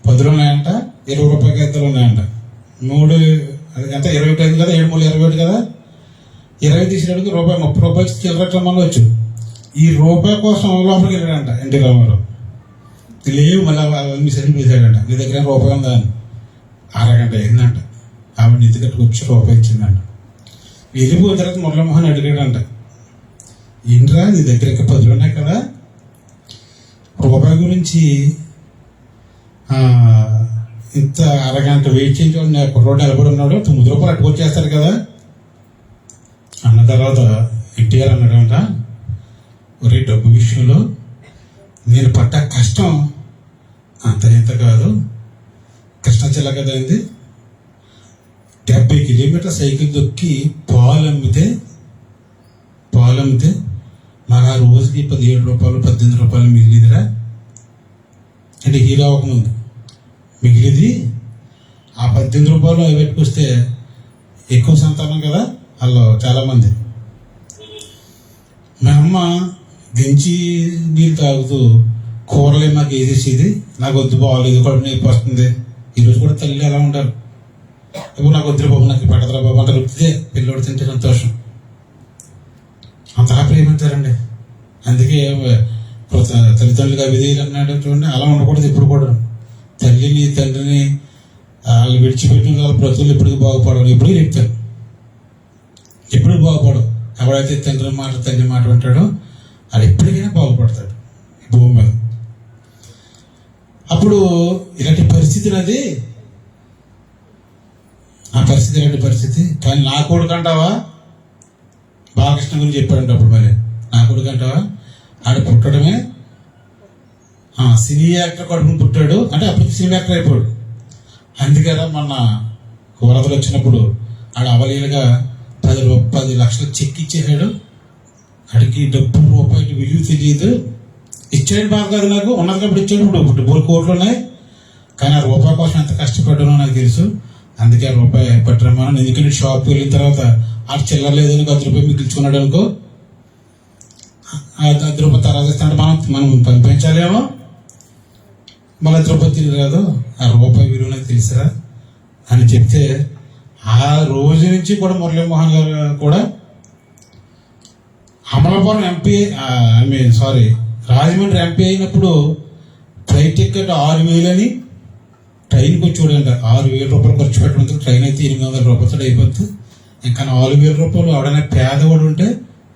10 ఉన్నాయంట, ₹20 కాగితాలు ఉన్నాయంట. 3 ఎంత 21 కదా, 7 3 21 కదా. 20 తీసినప్పుడు ₹30 చిల్లరమని వచ్చు. ఈ ₹1 కోసం లోపలికి వెళ్ళాడంట ఎన్టీ రామారావు. లేవు, మళ్ళీ సరి పిలిచాడంట. నీ దగ్గర ₹1 ఉందా అని. అరగంట అయిందంట. ఆవిడ నిధి కట్టుకొచ్చి ₹1 ఇచ్చిందంట. వెళ్ళిపోయిన తర్వాత మురళీమోహన్ అడిగాడంట, ఏంట్రా నీ దగ్గర 10 ఉన్నాయి కదా, ₹1 గురించి ఇంత అరగంట వెయిట్ చేయించాడు, నాకు రోడ్డు నిలబడి ఉన్నాడు, ₹9 అట్టుకొచ్చేస్తారు కదా అన్న తర్వాత ఎన్టీఆర్ అన్నాడంట, ఒరే డబ్బు విషయంలో నేను పడ్డ కష్టం అంత ఇంత కాదు. కృష్ణా జిల్లా కదా అయింది, 70 కిలోమీటర్ సైకిల్ దొక్కి పాలు అమ్మితే నాకు ఆ రోజుకి ₹17 ₹18 మిగిలిదిరా. అంటే హీరో అవ్వకముందు మిగిలిది. ఆ ₹18 అవి పెట్టుకొస్తే ఎక్కువ సంతానం కదా వాళ్ళు చాలామంది. మా అమ్మ దించి నీళ్ళు తాగుతూ కూరలే మాకు వేసేసేది, నాకు వద్దు బాగోలేదు, కడుపు నొప్పి వస్తుంది. ఈరోజు కూడా తల్లి ఎలా ఉంటారు, ఇప్పుడు నాకు వద్దురు బాబు, నాకు పట్టదురా బాబు అంటారు. వృత్తిదే పిల్లోడు తింటే సంతోషం. అంతగా ప్రేమించారండి. అందుకే తల్లిదండ్రులుగా విధేయులు అన్నాడు చూడండి. అలా ఉండకూడదు ఎప్పుడు కూడా. తల్లిని తండ్రిని వాళ్ళు విడిచిపెట్టిన వాళ్ళ బ్రతుకులు ఎప్పటికీ బాగుపడవు. ఎప్పటికీ చెప్తారు, ఎప్పుడు బాగుపడవు. ఎవరైతే తండ్రి మాట తల్లి మాట వింటాడో అది ఎప్పటికైనా బాగుపడతాడు ఈ భూమి మీద. అప్పుడు ఇలాంటి పరిస్థితి అది, ఆ పరిస్థితి ఇలాంటి పరిస్థితి. కానీ నా కొడుకు అంటావా, బాలకృష్ణ గురించి చెప్పాడంట అప్పుడు. మరి నా కొడుకు అంటావా, ఆడు పుట్టడమే సినీ యాక్టర్ కడుపును పుట్టాడు అంటే అప్పుడు సినిమా యాక్టర్ అయిపోయాడు. అందుకదా మొన్న వరదలు వచ్చినప్పుడు ఆడు అవలీలుగా 10 లక్షలు చెక్ ఇచ్చేసాడు. అడిగి డబ్బు రూపాయలు విలువ తెలియదు. ఇచ్చాడు బాధ కాదు నాకు, ఉన్నది కాబట్టి ఇచ్చాడు. ఇప్పుడు 3 కోట్లు ఉన్నాయి. కానీ ఆ రూపాయి కోసం ఎంత కష్టపడ్డానో నాకు తెలుసు. అందుకే ఆ రూపాయి పట్టరమ్మను. ఎందుకంటే షాప్కి వెళ్ళిన తర్వాత ఆ చిల్లర లేదని 10 రూపాయలు మిగిల్చుకున్నాడు అనుకో, ఆ 10 రూపాయలు తర్వాత ఇస్తానంటే మనం పంపించాలేమో, మళ్ళీ 10 రూపాయలు తిరిగి రాదు. ఆ రూపాయి విలువ నాకు తెలుసా అని చెప్తే ఆ రోజు నుంచి కూడా మురళీమోహన్ గారు కూడా అమలాపురం ఎంపీ రాజమండ్రి ఎంపీ అయినప్పుడు ఫ్లైట్ టికెట్ 6,000 అని ట్రైన్కి వచ్చి చూడండి. 6,000 రూపాయలు ఖర్చు పెట్టడంతో ట్రైన్ అయితే 800 రూపాయలతో అయిపోతుంది. ఇంకా 4,000 రూపాయలు ఎవడైనా పేదవాడు ఉంటే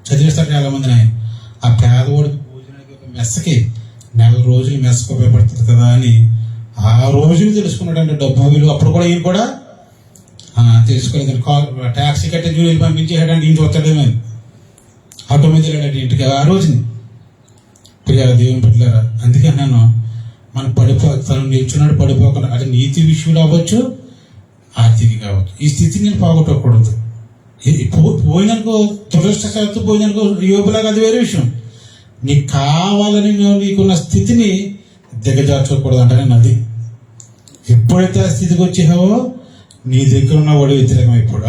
చదివిస్తారు చాలా మంది. ఆయన ఆ పేదవాడికి భోజనానికి ఒక మెస్సకి 4 రోజులు మెస్సకు ఉపయోగపడుతుంది కదా అని ఆ రోజులు తెలుసుకున్నాడంటే డబ్బు విలువ. అప్పుడు కూడా ఈయన కూడా తెలుసుకోలేదు. ట్యాక్సీ కట్టే జూలీలు పంపించేసాడంటే ఇంటికి వస్తాడేమో, ఆటో మీద వెళ్ళాడు ఇంటికి ఆ రోజుని. ప్రియాల దేవుని పెట్టారా. అందుకే నేను మనం తను నిల్చున్నాడు పడిపోకుండా, అది నీతి విషయంలో అవ్వచ్చు, ఆర్థిక కావచ్చు. ఈ స్థితిని నేను పోగొట్టకూడదు. పోయిననుకో, దురదృష్టశాత్తు పోయిననుకో, యోగులాగా అది వేరే విషయం. నీకు కావాలని నీకున్న స్థితిని దిగజార్చకూడదు అంటే నేను అది. ఎప్పుడైతే ఆ స్థితికి వచ్చావో నీ దగ్గర ఉన్న వాడు వ్యతిరేకం అయిపోయాడు.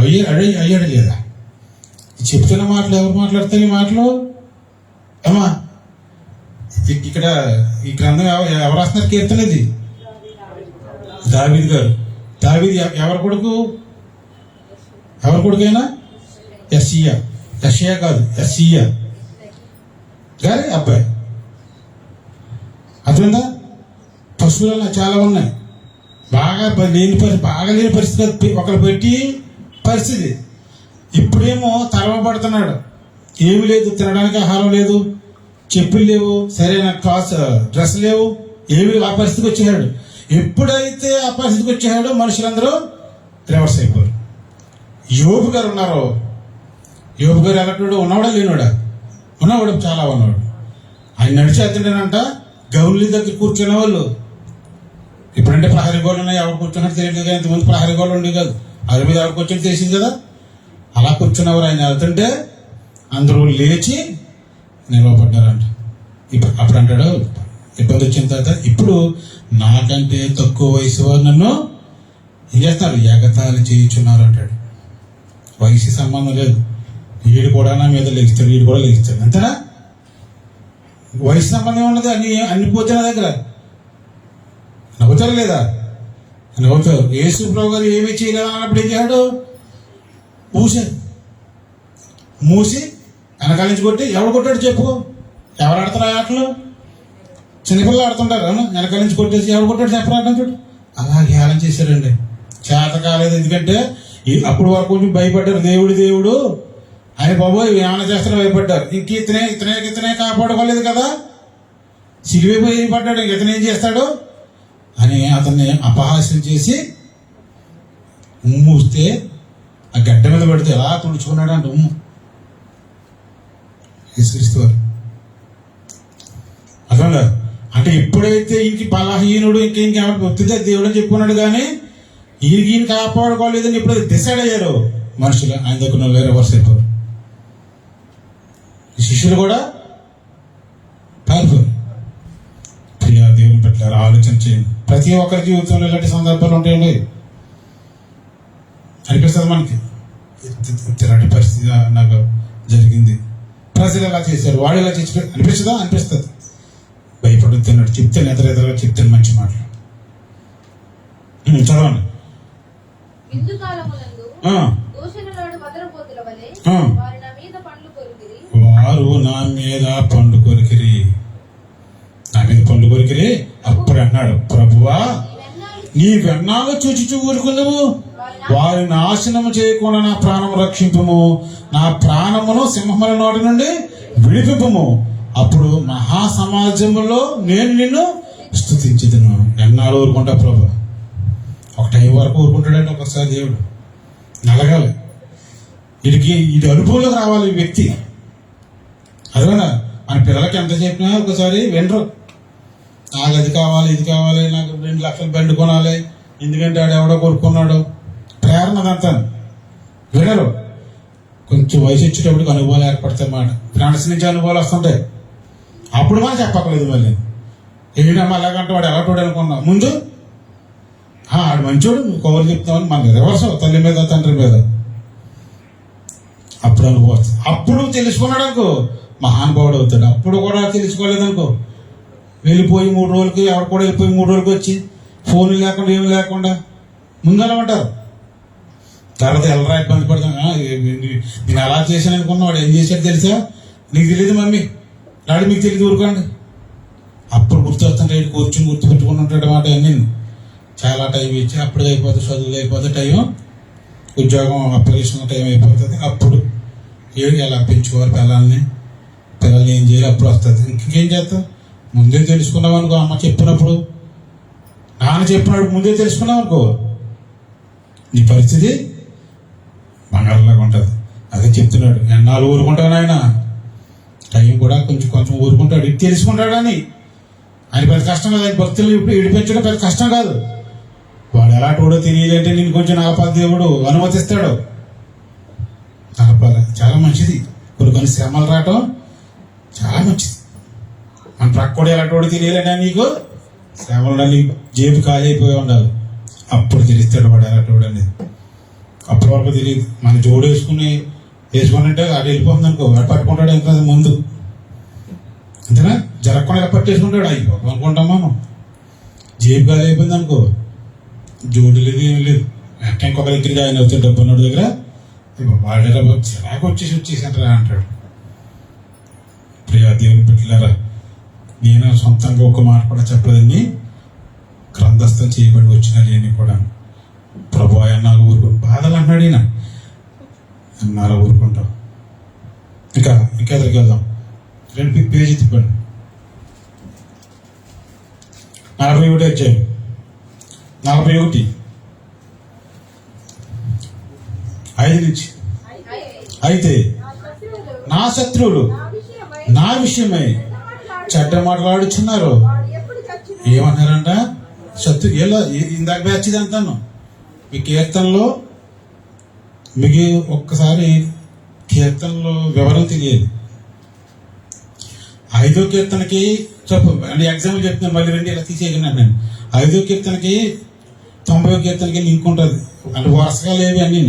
అయ్యాడు లేదా? చెప్తున్న మాటలు ఎవరు మాట్లాడతారు? ఈ మాటలు అమ్మా ఇక్కడ ఈ గ్రంథం ఎవరు రాస్తున్నారు? కీర్తన ఇది దావీదు గారు. దావీదు ఎవరి కొడుకు? ఎవరి కొడుకైనా? యెషయా కాదు, యెషయా గారి అబ్బాయి. అర్థమైందా? పశువులు చాలా ఉన్నాయి. బాగా లేని పరిస్థితి ఒకరు పెట్టి పరిస్థితి. ఇప్పుడేమో తరమబడుతున్నాడు. ఏమి లేదు, తినడానికి ఆహారం లేదు, చెప్పులు లేవు, సరైన డ్రెస్ లేవు, ఏమి. ఆ పరిస్థితికి వచ్చేసాడు. ఎప్పుడైతే ఆ పరిస్థితికి వచ్చాడో మనుషులందరూ రివర్స్ అయిపోయారు. యోబు గారు ఉన్నారు. యోబు గారు ఎలాంటి ఉన్నవాడా లేనివాడా? ఉన్నవాడు, చాలా ఉన్నవాడు. ఆయన నడిచేస్తుంటేనంట గౌన్ల దగ్గర కూర్చునే వాళ్ళు. ఇప్పుడంటే ప్రహరీ గోళ్ళు ఉన్నాయి, ఎవరు కూర్చున్నట్టు తెలియదు కదా. ఇంతమంది ప్రహరీ గోళ్ళు ఉండేవి కాదు. అదే మీద ఎవరు కూర్చొని తెలిసింది కదా. అలా కూర్చున్నవారు. ఆయన వెళ్తుంటే అందరూ లేచి నిలవబడ్డారంట. అప్పుడు అంటాడు, ఇబ్బంది వచ్చిన తర్వాత, ఇప్పుడు నాకంటే తక్కువ వయసు వారు నన్ను ఏం చేస్తున్నారు? ఎగతాళి చేయించున్నారు అంటాడు. వయసు సంబంధం లేదు. వీడు కూడా నా మీద లెగిస్తాడు, వీడు కూడా లెగిస్తాడు. అంతేనా? వయసు సంబంధం ఉన్నది. అన్ని పోతే నా దగ్గర నవ్వుతారు లేదా? నవ్వుతారు. యేసు ప్రభు గారు ఏమీ చేయలేదు అన్నప్పుడు ఏం చేశాడు? మూసి వెనకాల నుంచి కొట్టి, ఎవడు కొట్టాడు చెప్పు? ఎవరు ఆడతారు ఆటలు? చిన్నపిల్లలు ఆడుతుంటారు. వెనకాల నుంచి కొట్టేసి ఎవడు కొట్టాడు చెప్పరాటం చూడు. అలా హేళన చేశారండి. చేత కాలేదు. ఎందుకంటే అప్పుడు వరకు కొంచెం భయపడ్డారు. దేవుడు ఆయన బాబోయ్ ఏమైనా చేస్తారో భయపడ్డారు. ఇంక ఇతనే కాపాడుకోలేదు కదా, సిలివైపోయి పడ్డాడు, ఇతను ఏం చేస్తాడు అని అతన్ని అపహాస్యం చేసి ఉమ్మూస్తే ఆ గడ్డ మీద పడితే ఎలా తుడుచుకున్నాడు అంటే ఉమ్ము యేసుక్రీస్తు వారు. అర్థంగా? అంటే ఎప్పుడైతే ఇంక బలహీనుడు ఇంకెవరికి వస్తుందే దేవుడు అని చెప్పుకున్నాడు, కానీ ఈయన కాపాడుకోలేదని ఎప్పుడైతే డిసైడ్ అయ్యారో మనుషులు, ఆయన దగ్గర రివర్స్ అయిపోయారు. శిష్యులు కూడా పారిపోయారు. ప్రియా దేవుని పెట్టారు. ఆలోచన చేయండి. ప్రతి ఒక్కరి జీవితంలో ఇలాంటి సందర్భాలు ఉంటాయండి. అనిపిస్తుంది మనకి, ఇలాంటి పరిస్థితి నాకు జరిగింది, ప్రజలు ఎలా చేశారు, వాడు ఎలా చేసి అనిపిస్తుందా? అనిపిస్తుంది. భయపడుతున్నాడు. చెప్తాను, ఎదురెదురుగా చెప్తాను మంచి మాటలు. చదవండి. వారు నా మీద పండ్లు కొరికిరి. మీద పళ్ళు కొరికిరి. అప్పుడు అన్నాడు, ప్రభువా నీ వెన్నాలు చూచి ఊరుకుందుము, వారి నాశనము చేయకుండా నా ప్రాణము రక్షింపము, నా ప్రాణమును సింహముల నోటి నుండి విడిపింపము. అప్పుడు మహాసమాజములో నేను నిన్ను స్తుతించుదును. ఎన్నాళ్ళు ఊరుకుంటా ప్రభు? ఒక టైం వరకు ఊరుకుంటాడంటే ఒకసారి దేవుడు నలగాలి. ఇది అనుభవంలోకి రావాలి ఈ వ్యక్తి. అదేనా మన పిల్లలకి ఎంత చెప్పినా ఒకసారి వినరు. నాకు అది కావాలి, ఇది కావాలి, నాకు 2 లక్షలు బండి కొనాలి, ఎందుకంటే ఆడు ఎవడో కొనుక్కున్నాడు, ప్రేరణ అదంతా వినరు. కొంచెం వయసు వచ్చేటప్పటికి అనుభవాలు ఏర్పడతాయి మాట. ఫ్రెండ్స్ నుంచి అనుభవాలు వస్తుంటాయి. అప్పుడు మనం చెప్పక్కలేదు. మళ్ళీ ఏమిటమ్మా అలాగంటే వాడు ఎలాంటి అనుకున్నాం ముందు ఆడు మంచోడు కౌలు చెప్తామని మన రివర్స్ తల్లి మీద తండ్రి మీద. అప్పుడు అనుభవం, అప్పుడు తెలుసుకున్నాడు అనుకో మహానుభావుడు అవుతాడు. అప్పుడు కూడా తెలుసుకోలేదనుకో వెళ్ళిపోయి 3 రోజులకి ఎవరు కూడా వెళ్ళిపోయి 3 రోజులకి వచ్చి ఫోన్లు లేకుండా ఏమి లేకుండా ముందర ఉంటారు. తర్వాత ఎల్లరా ఇబ్బంది పడతాం. నేను అలా చేశాను అనుకున్నా, వాడు ఏం చేశాడు తెలుసా? నీకు తెలియదు మమ్మీ, డాడీ మీకు తెలియదు, ఊరుకోండి. అప్పుడు గుర్తొస్తాను, రైట్ కూర్చుని గుర్తుపెట్టుకుని ఉంటాడు మాట. నేను చాలా టైం ఇచ్చి అప్పుడు అయిపోతుంది, చదువులు అయిపోతే టైం, ఉద్యోగం అప్లికేషన్ టైం అయిపోతుంది. అప్పుడు ఎలా పెంచుకోవాలి పిల్లల్ని ఏం చేయాలి అప్పుడు వస్తుంది. ఇంకేం చేస్తాం? ముందే తెలుసుకున్నావు అనుకో, అమ్మ చెప్పినప్పుడు, నాన్న చెప్పినప్పుడు ముందే తెలుసుకున్నావు అనుకో, నీ పరిస్థితి బంగారంలాగా ఉంటుంది. అదే చెప్తున్నాడు, ఎన్నాళ్ళు ఊరుకుంటాను ఆయన. టైం కూడా కొంచెం ఊరుకుంటాడు, ఇది తెలుసుకుంటాడని. ఆయన పెద్ద కష్టం కాదు, ఆయన భక్తులు ఇప్పుడు ఇడిపించడం పెద్ద కష్టం కాదు. వాడు ఎలాంటి వాడో తెలియాలంటే నేను కొంచెం నలపాలి, దేవుడు అనుమతిస్తాడు. నలపాలి చాలా మంచిది. కొన్ని శ్రమలు రావటం చాలా మంచిది. మన ప్రక్క కూడా ఎలాంటి వాడు తెలియాలంటే నీకు శ్రమలు నీకు జేబు ఖాళీ అయిపోయి ఉండాలి. అప్పుడు తెలుస్తాడు వాడు ఎలాంటి వాడు అనేది. అప్పటి వరకు తెలియదు. మన జోడు వేసుకున్నట్టే అటు వెళ్ళిపోతుంది అనుకో, అటు పట్టుకుంటాడు ఇంకా ముందు, అంతేనా? జరగకుండా ఎలా పట్టేసుకుంటాడు అయిపో అనుకుంటాం మనం. జేబు ఖాళీ అయిపోయింది అనుకో, జోడు లేదు ఏం లేదు. వెంటనే ఇంకొక దగ్గరికి ఆయన అవుతాడు, డబ్బు ఉన్నోడి దగ్గర, వాడేరా చిరాకు వచ్చేసారా అంటాడు. ప్రియా దేవుని బిడ్డలారా, నేను సొంతంగా ఒక మాట కూడా చెప్పలేదని గ్రంథస్థం చేయబడి వచ్చిన లేని కూడా ప్రభు అన్నాళ్ళు ఊరుకు బాధలు అన్నాడు. ఈయన అన్నారా ఊరుకుంటాం. ఇంకా ఎదురుకి వెళ్దాం. 2 పేజీ తిప్పండి. 41 వచ్చాయి. 41 5 నుంచి. అయితే నా శత్రువులు నా విషయమై చెడ్డ మాట్లాడుచున్నారు. ఏమన్నారంట? ఎలా ఇందాక బ్యాచ్ది అంటాను. మీ కీర్తనలో మీకు ఒక్కసారి కీర్తనలో వివరం తెలియదు. 5వ కీర్తనకి చెప్పు అంటే ఎగ్జాంపుల్ చెప్తున్నాను, మళ్ళీ రండి ఇలా తీసేయగలను. నేను 5వ కీర్తనకి 90వ కీర్తనకి లింక్ ఉంటుంది. అంటే వరుసగా లేవి అన్నీ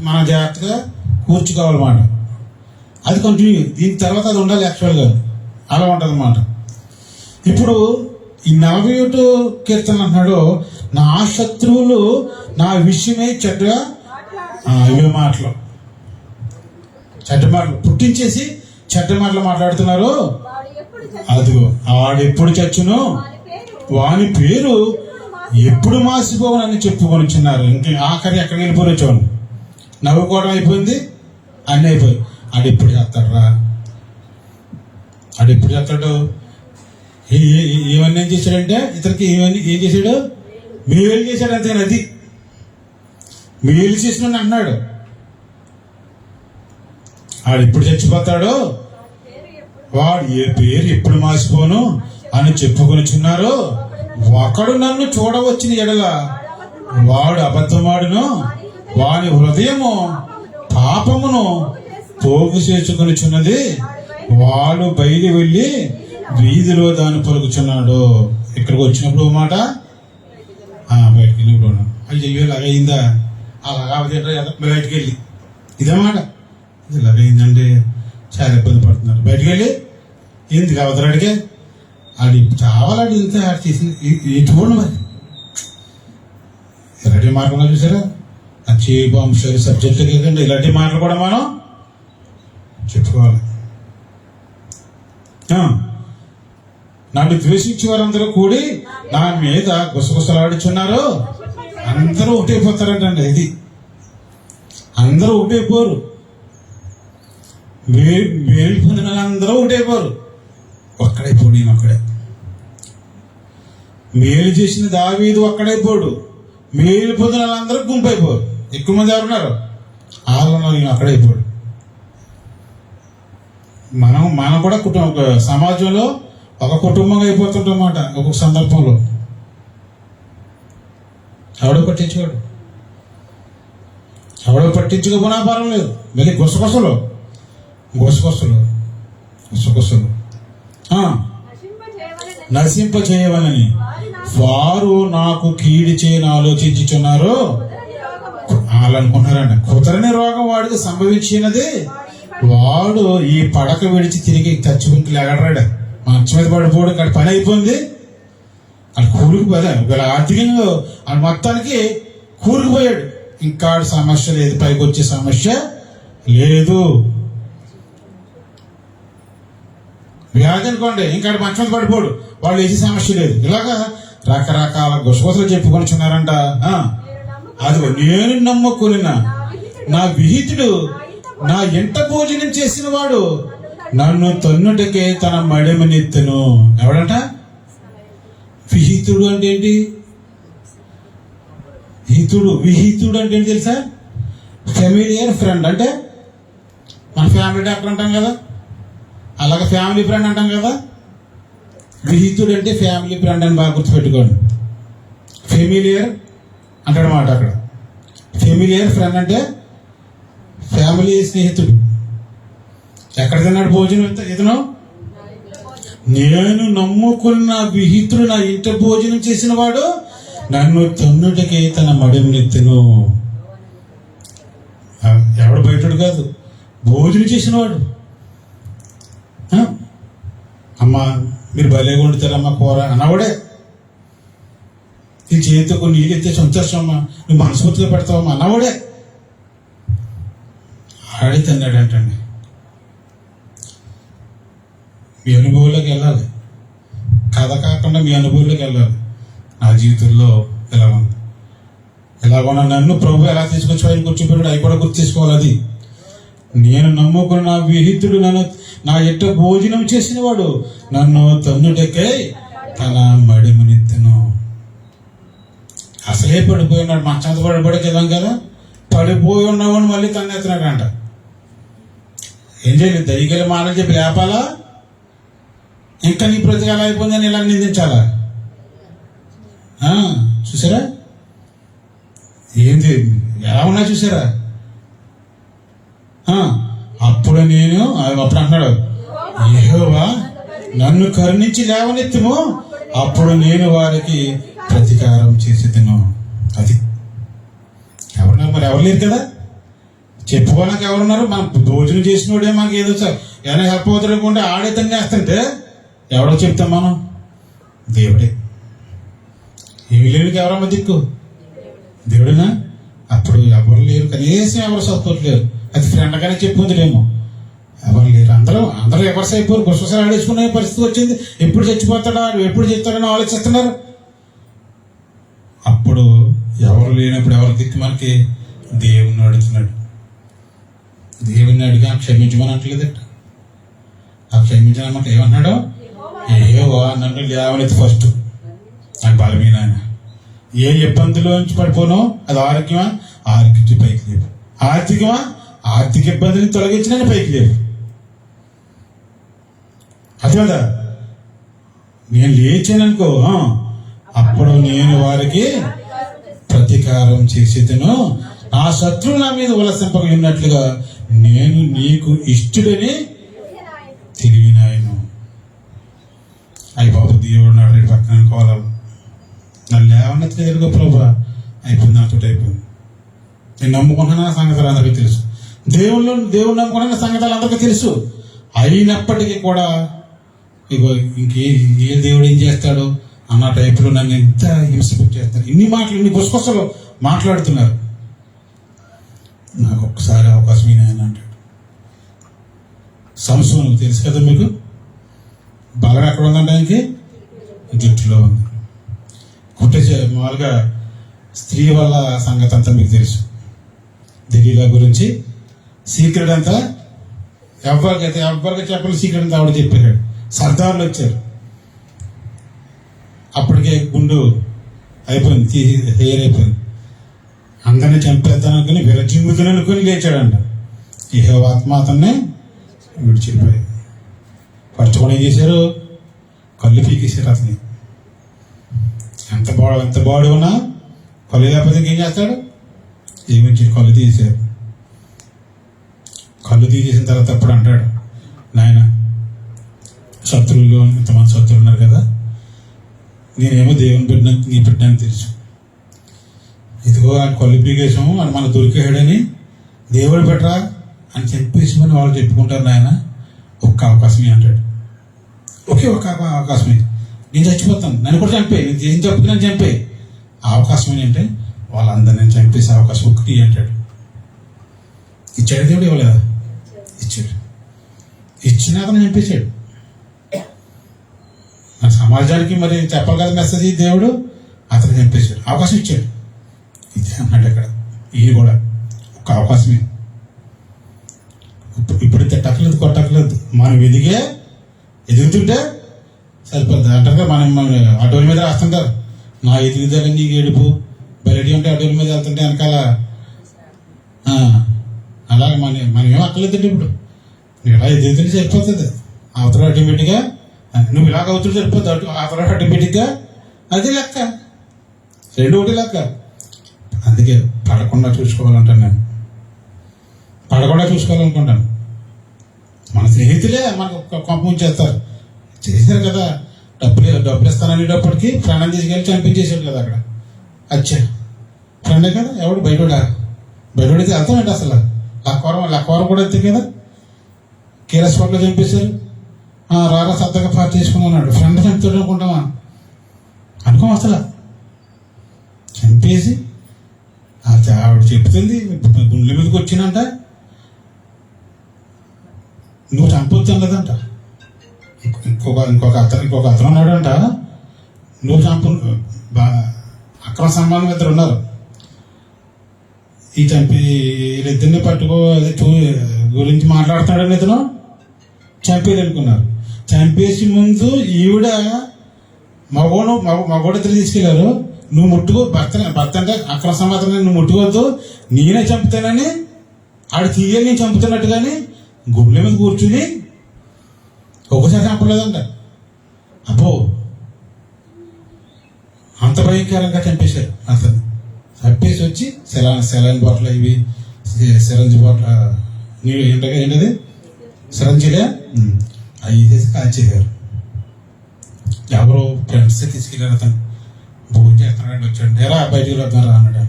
మన జాగ్రత్తగా కూర్చుకోవాలన్నమాట. అది కంటిన్యూ, దీని తర్వాత అది ఉండాలి యాక్చువల్గా, అలా ఉంటుంది అన్నమాట. ఇప్పుడు ఈ 41 కీర్తన అంటున్నాడు, నా శత్రువులు నా విషయమే చెడ్డగా, ఇవే మాటలు, చెడ్డ మాటలు పుట్టించేసి చెడ్డ మాటలు మాట్లాడుతున్నారు. అదిగో ఆడెప్పుడు చచ్చును వాని పేరు ఎప్పుడు మాసిపోవనని చెప్పుకొనిచున్నారు. ఇంక ఆఖరి ఎక్కడ వెళ్ళిపోయి వచ్చాను, నవ్వుకోవడం అయిపోయింది, అన్నీ అయిపోయి. ఆడెప్పుడు చేస్తాడరా, ఆడెప్పుడు చేస్తాడు? ఏమన్నా ఏం చేశాడంటే ఇతనికి ఏం చేశాడు? మేలు చేశాడు అంతే. అది మేలు చేసిన అన్నాడు. ఆడు ఎప్పుడు చచ్చిపోతాడో వాడు ఏ పేరు ఎప్పుడు మాసిపోను అని చెప్పుకొనిచున్నారు. ఒకడు నన్ను చూడవచ్చిన ఎడల వాడు అబద్ధమాడును, వాని హృదయము పాపమును పోగు చేసుకొనిచున్నది, వాడు బయలు వెళ్ళి వీధిలో దాన్ని పలుకుచున్నాడు. ఇక్కడికి వచ్చినప్పుడు మాట బయటకు వెళ్ళినప్పుడు అయ్యో ఇలాగైందా, అలాగా బయటకు వెళ్ళి ఇదేమాట ఇది ఇలాగైందండి, చాలా ఇబ్బంది పడుతున్నారు. బయటకు వెళ్ళి ఎందుకు అవతరాడికే అది చావాలంటే ఇంత చేసింది ఎటువంటి మరి ఇలాంటి మాటలు చూసారా? అచేపు అంశాలు సబ్జెక్ట్ కదండి. ఇలాంటి మాటలు కూడా మనం చెప్పుకోవాలి. నన్ను ద్వేషించే వారందరూ కూడి నా మీద గుసగుసలాడుచున్నారు. అందరూ ఒకటైపోతారంటండి. ఇది అందరూ ఒకటైపోరు. మేలు పొందిన అందరూ ఒకటైపోరు. ఒక్కడైపోడు, నేను ఒక్కడే. మేలు చేసిన దావీదు ఒక్కడైపోడు. మేలు పొందిన వాళ్ళందరూ గుంపు అయిపోరు. ఎక్కువ మంది ఎవరున్నారు? వాళ్ళు నేను అక్కడైపోడు. మనం కూడా సమాజంలో ఒక కుటుంబంగా అయిపోతుంటామాట. ఒక్కొక్క సందర్భంలో ఎవడో పట్టించుకోపోయినా పర్వాలేదు. మళ్ళీ గుసగుసలు నశింప చేయవలని వారు నాకు కీడు చేయని ఆలోచించుచున్నారు. వాళ్ళు అనుకుంటున్నారండి, కుదరని రోగం వాడికి సంభవించినది. వాడు ఈ పడక విడిచి తిరిగి చచ్చిపోయి ఎగడరాడు. మంచం మీద పడిపోవడం ఇక్కడ పని అయిపోయింది. అది కూరుకుపోయాడు. ఒకవేళ ఆర్థికంగా అది మొత్తానికి కూరుకుపోయాడు. ఇంకా సమస్య లేదు, పైకి వచ్చే సమస్య లేదు. వ్యాధి అనుకోండి, ఇంకా మంచం పడిపోడు, వాళ్ళు వేసే సమస్య లేదు. ఇలాగా రకరకాల గుసగుసలు చెప్పుకొనిచున్నారంట. అదిగో నేను నమ్ముకుని నా విహితుడు నా ఇంట భోజనం చేసిన వాడు నన్ను తన్నుటకే తన మడిమనెత్తెను. ఎవడంట? విహితుడు అంటే ఏంటి? విహితుడు అంటే ఏంటి తెలుసా? Familiar friend. అంటే మన ఫ్యామిలీ డాక్టర్ అంటాం కదా, అలాగే ఫ్యామిలీ ఫ్రెండ్ అంటాం కదా. విహితుడు అంటే ఫ్యామిలీ ఫ్రెండ్ అని బాగా గుర్తుపెట్టుకోండి. ఫెమిలియర్ అంటాడు మాట అక్కడ. ఫెమిలియర్ ఫ్రెండ్ అంటే ఫ్యామిలీ స్నేహితుడు. ఎక్కడ తిన్నాడు భోజనం ఇతను? నేను నమ్ముకున్న విహితుడు నా ఇంట భోజనం చేసిన వాడు నన్ను తన్నుటకే తన మడిమనెత్తెను. ఎవడు బయటడు కాదు, భోజనం చేసిన వాడు. అమ్మా మీరు భలేగా వండుతారమ్మా కూర అన్నవాడే. నీ చేతితో కొన్ని నీళ్ళు ఎత్తే సంతోషమ్మా, నువ్వు మనస్ఫూర్తిగా పెడతావమ్మా అన్నవాడే. ఆడి తిన్నాడంటండి. మీ అనుభవంలోకి వెళ్ళాలి, కథ కాకుండా మీ అనుభవంలోకి వెళ్ళాలి. నా జీవితంలో ఎలా ఉంది, ఎలాగొన్నా నన్ను ప్రభు ఎలా తీసుకొచ్చి ఆయన కూర్చోబెట్టాడు అవి కూడా గుర్తు తీసుకోవాలి. అది నేను నమ్ముకున్న విహితుడు నన్ను నా ఎట్ట భోజనం చేసిన వాడు నన్ను తన్నుటకే తన మడిమనెత్తెను. అసలే పడిపోయి ఉన్నాడు, మంచంత పడిపోయి కదా, పడిపోయి ఉన్నవాడు మళ్ళీ తన్నెత్తున్నాడు అంట. ఏం చేయలేదు, దయ్యగల మాటలు చెప్పి లేపాలా, ఇంకా నీ బ్రతికాల అయిపోయిందని ఇలా నిందించాలా? చూసారా ఏంది ఎలా ఉన్నా చూసారా? అప్పుడు అంటున్నాడు, యెహోవా నన్ను కరుణించి లేవనెత్తుము, అప్పుడు నేను వారికి ప్రతీకారం చేసేదను. అది ఎవరున్నారు? మరి ఎవరు లేరు కదా, చెప్పుకోవడానికి ఎవరున్నారు? మనం భోజనం చేసినోడే మాకు ఏదో ఏమైనా హెల్ప్ అవుతాడుకుంటే ఆడే తన్నేస్తుంటే ఎవడో చెప్తాం మనం? దేవుడే. ఏమి లేనికి ఎవరమ్మ దిక్కు? దేవుడేనా? అప్పుడు ఎవరు లేరు, కనీసం ఎవరు సపోర్ట్ లేరు. అది ఫ్రెండ్ గానే చెప్పుకుందిలేమో. ఎవరు లేరు, అందరూ ఎవరు అయిపోరు, గుసగుసలు ఆడేసుకునే పరిస్థితి వచ్చింది. ఎప్పుడు చచ్చిపోతాడా, ఎప్పుడు చెప్తాడని ఆలోచిస్తున్నారు. అప్పుడు ఎవరు లేనప్పుడు ఎవరు దిక్కు? మనకి దేవుణ్ణి అడుగుతున్నాడు. దేవుణ్ణి అడిగా క్షమించమని అంటలేదట. ఆ క్షమించమంటే ఏమన్నాడు? ఏవో నన్ను లేవనెత్తి ఫస్ట్, నాకు బలమైన ఏ ఇబ్బందిలో నుంచి పడిపోను, అది ఆరోగ్యమా, ఆరోగ్యం పైకి లేవు. ఆర్థికమా, ఆర్థిక ఇబ్బందిని తొలగించిన పైకి లేవు. అది కదా, నేను లేచాననుకో, అప్పుడు నేను వారికి ప్రతీకారం చేసేదను, నా శత్రువు నా మీద ఉలసింపక ఉన్నట్లుగా నేను నీకు ఇష్టడని తెలివినాయను. అయ్యి బాబు దేవుడు నాడు పక్కన అనుకోవాలి, నన్ను లేవన్నది ఎదురుగా ప్రభా, అయిపోయింది, నాతో అయిపోయింది. నేను నమ్ముకుంటున్నా సంగతులు అందరికీ తెలుసు, దేవుడు నమ్ముకుంటున్న సంగతులు అందరికీ తెలుసు. అయినప్పటికీ కూడా ఇగో ఏ దేవుడు ఏం చేస్తాడు అన్న టైపులో నన్ను ఎంత హింస చేస్తారు. ఇన్ని మాటలు, ఇన్ని గుసగుసలు మాట్లాడుతున్నారు. నాకు ఒక్కసారి అవకాశం ఆయన అంటాడు. సంసోను తెలుసు కదా మీకు, బలం ఎక్కడ ఉందంటే ఆయనకి జుట్టులో ఉంది. మామూలుగా స్త్రీ వల్ల సంగతి అంతా మీకు తెలుసు. దిలీలా గురించి సీక్రెట్ అంతా ఎవరికి చెప్పాలి, సీక్రెట్ అంతా ఆవిడ చెప్పాడు. సర్దార్లు వచ్చారు, అప్పటికే గుండు అయిపోయింది, హెయిర్ అయిపోయింది. అందరినీ చంపేద్దాను అనుకుని విరజిమ్ముతుని అనుకుని లేచాడంట. ఆత్మ అతన్ని విడిచిపోయి పరచుకొని ఏం చేశారు, కళ్ళు పీకేశారు అతని. ఎంత బాడీ ఉన్నా కళ్ళు లేకపోతే ఏం చేస్తాడు, ఏమిచ్చి కళ్ళు తీసేశారు. కళ్ళు తీసేసిన తర్వాత అప్పుడు అంటాడు, నాయన శత్రువులు ఇంతమంది శత్రువులు ఉన్నారు కదా, నేనేమో దేవుని పెట్టిన నీ పెట్టినని తెలుసు. ఇదిగో ఆయన కళ్ళు పీకేసాము అని మన దొరికాడని దేవుడు పెట్టరా అని చెప్పేసి వాళ్ళు చెప్పుకుంటారు. నాయన ఒక్క అవకాశమే అంటాడు. ఒకే ఒక్క అవకాశమే, నేను చచ్చిపోతాను, నన్ను కూడా చంపే, నేను ఏం తప్పుకి నన్ను చంపే. ఆ అవకాశం ఏంటంటే వాళ్ళందరినీ చంపేసే అవకాశం ఒకటి అంటాడు. ఇచ్చాడు దేవుడు, ఇవ్వలేదా? ఇచ్చాడు. ఇచ్చిన అతను చంపేశాడు. మన సమాజానికి మరి చెప్పాలి కదా మెసేజ్, దేవుడు అతను చంపేశాడు, అవకాశం ఇచ్చాడు. ఇదే అన్నాడు అక్కడ. ఇది కూడా ఒక అవకాశమే. ఇప్పుడు తిట్టక్కలేదు, కొట్టక్కలేదు, మనం ఎదుగుతుంటే సరిపోద్ది అంటారు కదా. మనం అటోల మీద రాస్తుంటారు, నా ఎదుగుదల నీకు ఏడుపు బయట ఉంటే అటోల మీద వెళ్తుంటే వెనకాల. అలాగే మనం ఏం అక్కర్లేదండి. ఇప్పుడు నువ్వు ఇలా ఎదుగుతుంటే సరిపోతుంది, అవతల ఆటోమేటిక్గా నువ్వు ఇలాగ అవుతుంటే సరిపోద్ది, అవతల ఆటోమేటిక్గా. అదే లెక్క, రెండు ఒకటి లెక్క. అందుకే పడకుండా చూసుకోవాలంటాను నేను, పడకుండా చూసుకోవాలనుకుంటాను. మన స్నేహితులే మనకు కొంప చేస్తారు, చేశారు కదా. డబ్బులు ఇస్తాననేటప్పటికి ప్రాణం తీసుకెళ్ళి చంపించేసాడు కదా అక్కడ. అచ్చా ఫ్రెండే కదా, ఎవడు బయటోడితే వెళ్తామంటే అసలు లక్కవరం కూడా వెళ్తే కదా. కేరళ స్పాట్లో చంపేశారు. రారా సత్తగా పార్టీ చేసుకున్నాడు, ఫ్రెండ్ చంపుతాడు అనుకుంటామా? అనుకోం అసలు. చంపేసి ఆవిడ చెప్తుంది, గుండెల మీదకి వచ్చిందంట, నువ్వు చంపొచ్చు అన్నదంట. ఇంకొక అతను ఉన్నాడంట, నువ్వు చంపు, అక్రమ సంబంధం ఇద్దరు ఉన్నారు. ఈ చంపి వీళ్ళిద్దరిని పట్టుకో గురించి మాట్లాడుతున్నాడని ఇతను చంపేది అనుకున్నారు. చంపేసి ముందు ఈవిడ మగోడు ఇద్దరు తీసుకెళ్లారు. నువ్వు ముట్టుకో, భర్త అంటే అక్రమ సంబంధం, నువ్వు ముట్టుకోవద్దు, నేనే చంపుతానని ఆడు తీయాలి, నేను చంపుతున్నట్టుగాని గుండెల మీద కూర్చుని ఒకసారి చంపలేదంట. అబ్బో, అంత భయంకరంగా చంపేశారు అతను. చంపేసి వచ్చి సెలైన్ బాటిల్, ఇవి సిరంజి బాటిల్, నీళ్ళు ఏంటది సిరంజిలే, అవి తీసి కాల్చేశారు. ఎవరో ఫ్రెండ్స్ తీసుకెళ్ళారు. అతను భోజనం చేస్తున్నాడు, వచ్చాడు, ఎలా బయటికి వెళ్తున్నారా అన్నాడు.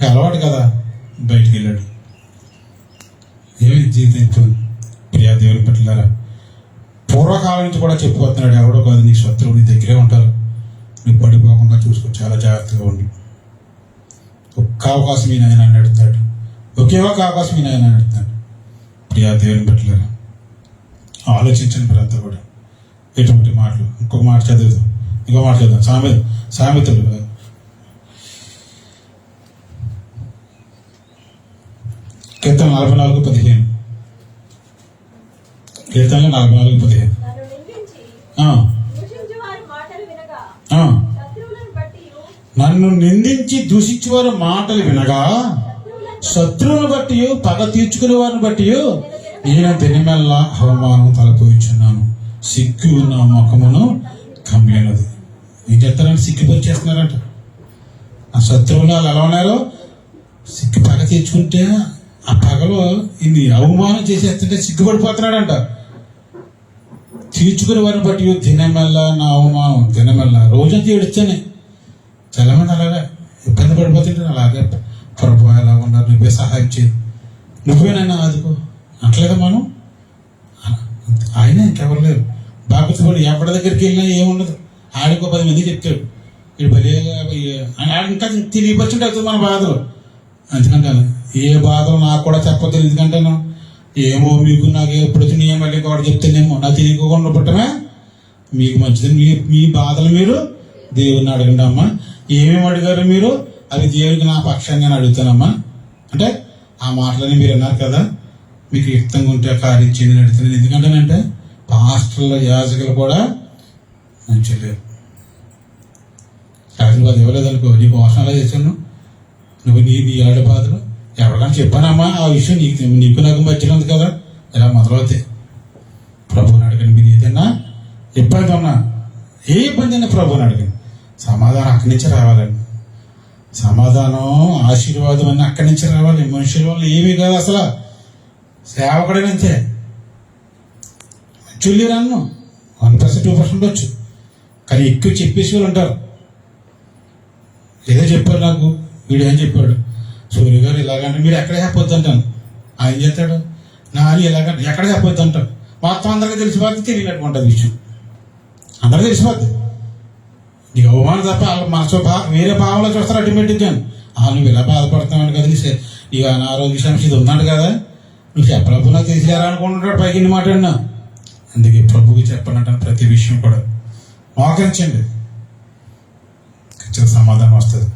అలవాటు కదా, బయటికి వెళ్ళాడు. ఏమి జీవితం ప్రియా దేవుని పట్ల పూర్వకాలం నుంచి కూడా చెప్పిపోతున్నాడు, ఎవడో కాదు నీ శత్రువు నీ దగ్గరే ఉంటారు, నువ్వు పడిపోకుండా చూసుకో, చాలా జాగ్రత్తగా ఉండి. ఒక్క అవకాశం ఈయన ఆయన అడుగుతాడు, ఒకే ఒక అవకాశం ఈయన ఆయన అడుగుతాడు. ప్రియా దేవుని పట్ల ఆలోచించండి మీరంతా కూడా. ఎటువంటి మాటలు, ఇంకొక మాట చదువుతాం, ఇంకో మాట చదువుతాం. సామెతలు కీర్తన 44:15. కీర్తనలో 44:15. నన్ను నిందించి దూషించేవారు మాటలు వినగా, శత్రువులను బట్టి పగ తీర్చుకునే వారిని బట్టి నేను దినమెల్లా అవమానం తలపోయిచున్నాను, సిగ్గు నా ముఖమును కమ్మినది. ఏం చెప్తారంటే సిగ్గుపరి చేస్తున్నారంట. ఆ శత్రువులు వాళ్ళు ఎలా ఉన్నారో, సిగ్గు పగ తీర్చుకుంటే ఆ పగలో ఇన్ని అవమానం చేసేస్తుంటే సిగ్గుపడిపోతున్నాడంట. తీర్చుకునే వారిని బట్టి దినమెల్లా నా అవమానం, దినమెల్లా రోజంతా ఏడుస్తానే. చాలా మంది అలాగే ఇబ్బంది పడిపోతుంటే, అలాగే ప్రభు ఎలా ఉన్నారు, నువ్వే సహాయం చేయి, నువ్వేనైనా ఆదుకో అంటలేదా మనం. ఆయన ఇంకెవరు లేరు. బాగుపడి ఎవరి దగ్గరికి వెళ్ళినా ఏముండదు, ఆడికో 10 మంది చెప్తాడు, వీడు భలే ఇంకా తిరిగిపోతుంటే అవుతుంది మన బాధలు. ఎందుకంటే ఏ బాధలు నాకు కూడా చెప్పొద్దు, ఎందుకంటాను ఏమో మీకు నాకు ఎప్పుడు వచ్చిన మళ్ళీ ఇంకోటి చెప్తేనేమో నాకు తెలియకుండా పుట్టమే మీకు మంచిది. మీ బాధలు మీరు దేవుడిని అడగండి అమ్మా. ఏమేమి అడిగారు మీరు అవి దేవుడికి నా పక్షంగా అడుగుతానమ్మా అంటే ఆ మాటలని మీరు అన్నారు కదా, మీకు యుక్తంగా ఉంటే కార్యం చెందిన అడుగుతున్నాను. ఎందుకంటేనంటే పాస్టర్లు యాజకులు కూడా మంచి లేరు. ఆశీర్వాదం ఇవ్వలేదనుకో, నీకు మోసం ఎలా చేశాను, నువ్వు నీ ఏళ్ళ బాధలు ఎవరికైనా చెప్పానమ్మా ఆ విషయం, నీకు నాకు మధ్యలో ఉంది కదా, ఇలా మొదలవుతాయి. ప్రభువుని అడగండి. మీరు ఏదైనా ఇబ్బంది ఉన్నా, ఏ ఇబ్బంది అయినా ప్రభువుని అడగండి. సమాధానం అక్కడి నుంచి రావాలండి. సమాధానం ఆశీర్వాదం అన్నీ అక్కడి నుంచి రావాలి. మనుషుల వల్ల ఏమీ కాదు. అసలు సేవకుడేనంతే. చుల్లి రన్ను 1% 2% వచ్చు, కానీ ఎక్కువ చెప్పేసి వాళ్ళు ఉంటారు. ఏదో చెప్పారు నాకు, వీడు ఏం చెప్పాడు, సూర్య గారు ఇలాగంటే మీరు ఎక్కడ చెప్పొద్దు అంటాను. ఆయన చేస్తాడు నాని ఎలాగంటే ఎక్కడ చెప్పొద్దు అంటాడు. మొత్తం అందరికీ తెలిసిపోద్ది, తెలియనట్టు ఉంటుంది విషయం. అందరికీ తెలిసిపోద్ది. నీకు అవమానం తప్ప వాళ్ళ మనసు వేరే భావంలో చూస్తారు ఆటోమేటిక్గా. నువ్వు ఇలా బాధపడుతున్నావు కదా, నీకు అనారోగ్య సమస్య ఇది ఉన్నాడు కదా, నువ్వు చెప్పలేకపోతే నాకు తెలిసిలేరా అనుకుంటున్నాడు పైకి మాట్లాడినా. అందుకే ప్రభుకి చెప్పనంటాను ప్రతి విషయం కూడా. మోకరించండి, ఖచ్చితంగా సమాధానం వస్తుంది.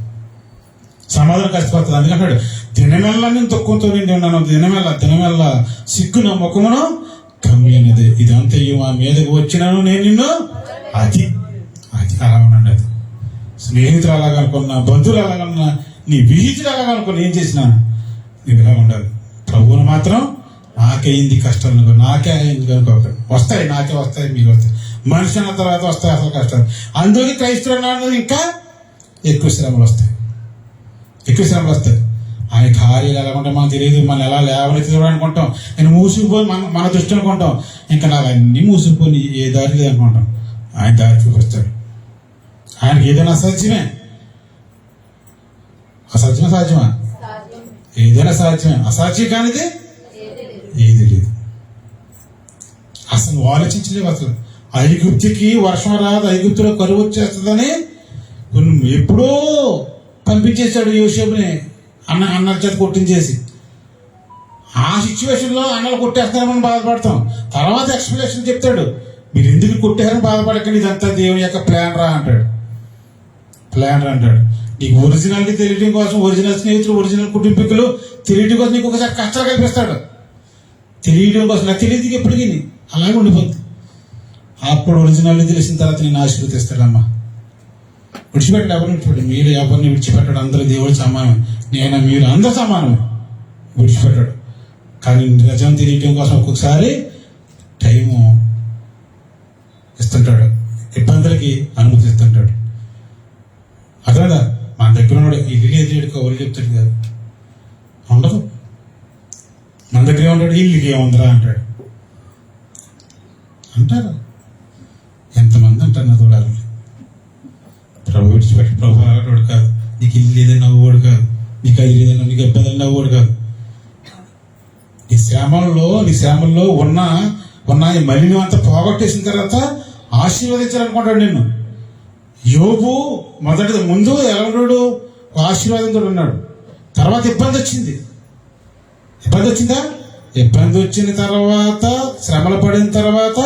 సమాధానం కష్టపడుతుంది. అందుకంటాడు దినమెల్లా నేను దుఃఖంతో నిండి ఉన్నాను, దినమెల్లా సిగ్గు నా ముఖమును కమ్మి అనేది. ఇదంతా మా మీదకి వచ్చినాను నేను నిన్ను అది అలా ఉండండి. అది స్నేహితులు అలాగనుకున్నా, బంధువులు అలాగన్నా, నీ విహితులు అలాగనుకున్నా, ఏం చేసినా నీకు ఇలా ఉండాలి. ప్రభువును మాత్రం నాకేంది కష్టాలు, నాకే అయింది కనుకోకండి. వస్తాయి, నాకే వస్తాయి, మీకు వస్తాయి. మనిషి అన్న తర్వాత వస్తాయి అసలు కష్టాలు. అందుకే క్రైస్తవులు ఇంకా ఎక్కువ శ్రమలు వస్తాయి. ఆయన కార్యాలు ఎలా ఉంటాయి మనకు తెలియదు. మనం ఎలా లేవనెత్తి అనుకుంటాం, నేను మూసుకుపోయి మన దృష్టి అనుకుంటాం. ఇంకా నాకు అన్నీ మూసుకుపోయి ఏ దారి లేదు అనుకుంటాం. ఆయన దారి చూపిస్తాడు. ఆయనకి ఏదైనా అసాధ్యమా? సాధ్యమా? ఏదైనా సాధ్యమే. అసాధ్యం కానిది ఏది లేదు. అసలు ఆలోచించలేవు. అసలు ఐగుప్తుకి వర్షం రాదు, ఐగుప్తులో కరువు వచ్చేస్తుందని ఎప్పుడో పంపించేశాడు యోసేపుని అన్నల చేత కొట్టించేసి. ఆ సిచ్యువేషన్లో అన్నలు కొట్టేస్తారని బాధపడతాం. తర్వాత ఎక్స్ప్లెనేషన్ చెప్తాడు, మీరు ఎందుకు కొట్టారని బాధపడకండి, ఇదంతా దేవుని యొక్క ప్లాన్ రా అంటాడు. నీకు ఒరిజినాలిటీ తెలియడం కోసం, ఒరిజినల్ స్నేహితులు, ఒరిజినల్ కుటుంబీకులు తెలియడం కోసం నీకు ఒకసారి కష్టాలు కల్పిస్తాడు. తెలియడం కోసం నాకు తెలియదు ఎప్పటికీ, అలాగే ఉండిపోద్ది. అప్పుడు ఒరిజినాలిటీ తెలిసిన తర్వాత నేను ఆశీర్వదిస్తాడమ్మా. విడిచిపెట్టడు, ఎవరిని విడిచిపెట్టాడు. మీరు ఎవరిని విడిచిపెట్టాడు, అందరూ దేవుడు సమానం, మీరు అందరూ సమానమే. విడిచిపెట్టాడు. కానీ నిజం తెలియటం కోసం ఒక్కొక్కసారి టైము ఇస్తుంటాడు, ఇబ్బందులకి అనుమతిస్తుంటాడు. అర్థమైందా? మన దగ్గర ఉన్నాడు ఇల్లు ఎదురు ఎవరు చెప్తాడు కాదు, ఉండదు. మన దగ్గర ఉంటాడు, ఇల్లుకి ఏముందిరా అంటాడు. అంటారు ఎంతమంది అంటారు నా చూడాలి. ప్రభు విడిచిపెట్టి ప్రభు అలాంటి కాదు. నీకు ఇల్లు లేదని నవ్వువాడు కాదు, నీకు అది లేదని నీకు ఇబ్బందులు నవ్వువాడు కాదు. నీ శ్రమల్లో ఉన్న మళ్ళీ నువ్వు అంతా పోగొట్టేసిన తర్వాత ఆశీర్వదించాలనుకుంటాడు నిన్ను. యోబు ముందు ఎలా ఉన్నాడు? ఆశీర్వాదంతో ఉన్నాడు. తర్వాత ఇబ్బంది వచ్చిందా? ఇబ్బంది వచ్చిన తర్వాత, శ్రమలు పడిన తర్వాత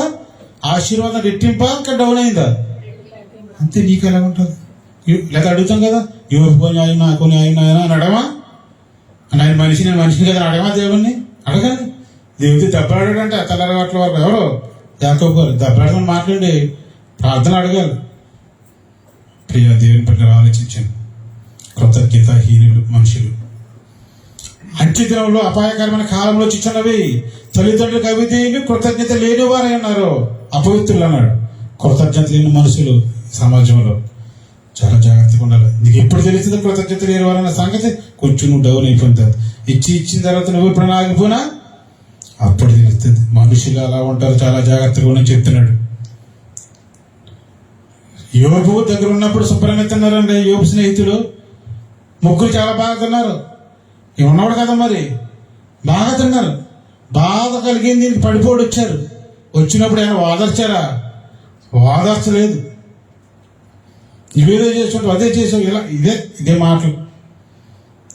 ఆశీర్వాదం రెట్టింపా ఇంకా డౌన్ అయిందా? అంతే. నీకు ఎలా ఉంటుంది? లేదా అడుగుతాం కదా, యోబు న్యాయం, నాకు న్యాయం అని అడగమా? ఆయన నేను మనిషిని కదా అడగమా? దేవుణ్ణి అడగాలి. దేవుడికి దెబ్బలాడాడంట తెల్లవాట్ల వరకు. ఎవరు? యాకోబు గారు. దెబ్బలాడమని మాట్లాడి ప్రార్థన అడగాలి. ప్రియ దేవుని పట్ల ఆలోచించాను. కృతజ్ఞతాహీనులు మనుషులు. అంత్యదినంలో అపాయకరమైన కాలంలో చిన్నవి తల్లిదండ్రులకు అవిధేయులు, కృతజ్ఞత లేని వారై ఉన్నారు, అపవిత్రులు అన్నాడు. కృతజ్ఞత లేని మనుషులు సమాజంలో చాలా జాగ్రత్తగా ఉండాలి. నీకు ఎప్పుడు తెలుస్తుంది కృతజ్ఞత లేని వారన్న సంగతి? కొంచెం నువ్వు డౌన్ అయిపోతుంది. ఇచ్చిన తర్వాత నువ్వు ఎప్పుడు ఆగిపోయినా అప్పుడు తెలుస్తుంది. మనుషులు అలా ఉంటారు, చాలా జాగ్రత్తగా ఉండని చెప్తున్నాడు. యోబు దగ్గర ఉన్నప్పుడు శుభ్రంగా తిన్నారండి యోబు స్నేహితులు. ముగ్గురు చాలా బాగా తిన్నారు. ఉన్నవాడు కదా మరి, బాగా తిన్నారు. బాధ కలిగింది, దీనికి పడిపోడు వచ్చారు. వచ్చినప్పుడు ఆయన ఓదార్చారా? ఓదార్చలేదు. నువ్వేదో చేసావు, అదే చేసావు, ఇలా ఇదే మాటలు.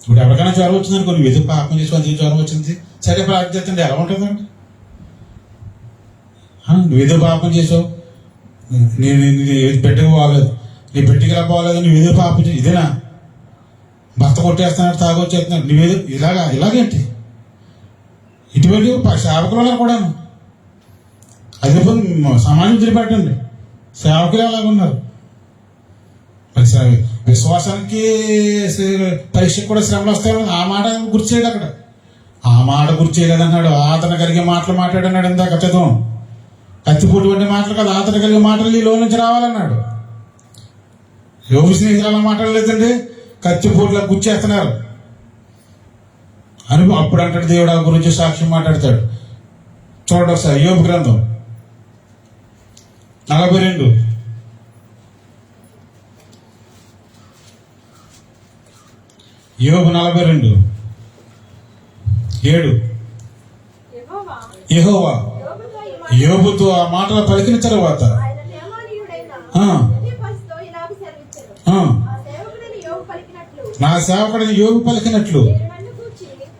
ఇప్పుడు ఎవరికైనా జ్వరం వచ్చిందనుకో, నువ్వు ఏదో పాపం చేసావు, అదే జ్వరం వచ్చింది, సరే ప్రార్థించండి, ఎలా ఉంటుందండి? నువ్వేదో పాపం చేసావు, నేను బిడ్డకు పోలేదు, నీ బిడ్డకి ఇలా పోలేదు, నువ్వేదో పాపం ఇదేనా? భర్త కొట్టేస్తున్నాడు, తాగొచ్చేస్తున్నాడు, నువ్వేదో ఇలాగేంటి? ఇటువంటి సేవకులు కూడాను అది సమాజం వదిలిపెట్టండి. సేవకులు ఎలాగున్నారు? విశ్వాసానికి పరీక్షకు కూడా శ్రమలు వస్తాయి. ఆ మాట గుర్తు చేయడు అక్కడ. ఆ మాట గుర్తు చేయలేదన్నాడు. ఆతన కలిగే మాటలు మాట్లాడన్నాడు. ఇందాక చదువు కత్తిపూటి వంటి మాటలు కదా, ఆతన కలిగే మాటలు ఈ లో నుంచి రావాలన్నాడు. యోగు స్నేహితులు అలా మాట్లాడలేదండి, కత్తిపూట్లా గుర్చేస్తున్నారు అని అప్పుడు అంటాడు దేవుడు. ఆ గురించి సాక్ష్యం మాట్లాడతాడు. చూడండి ఒకసారి యోబు గ్రంథం 42 యోబు 42:7 యెహోవా యోబుతో ఆ మాటలు పలికిన తర్వాత నా సేవకుడిని యోబు పలికినట్లు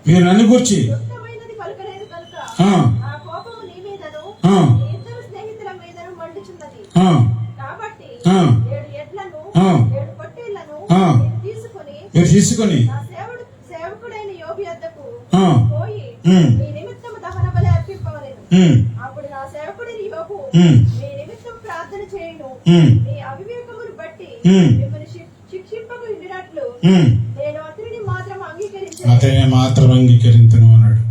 మీరు నన్ను గూర్చి మీరు తీసుకొని అప్పుడు నా సేవకుడిని యోబు మీ నిమిత్తం ప్రార్థన చేయను, మీ అవివేకమును బట్టి మిమ్మల్ని శిక్షింపకు ఉండినట్లు నేను అతనిని మాత్రం అంగీకరించను అన్నాడు.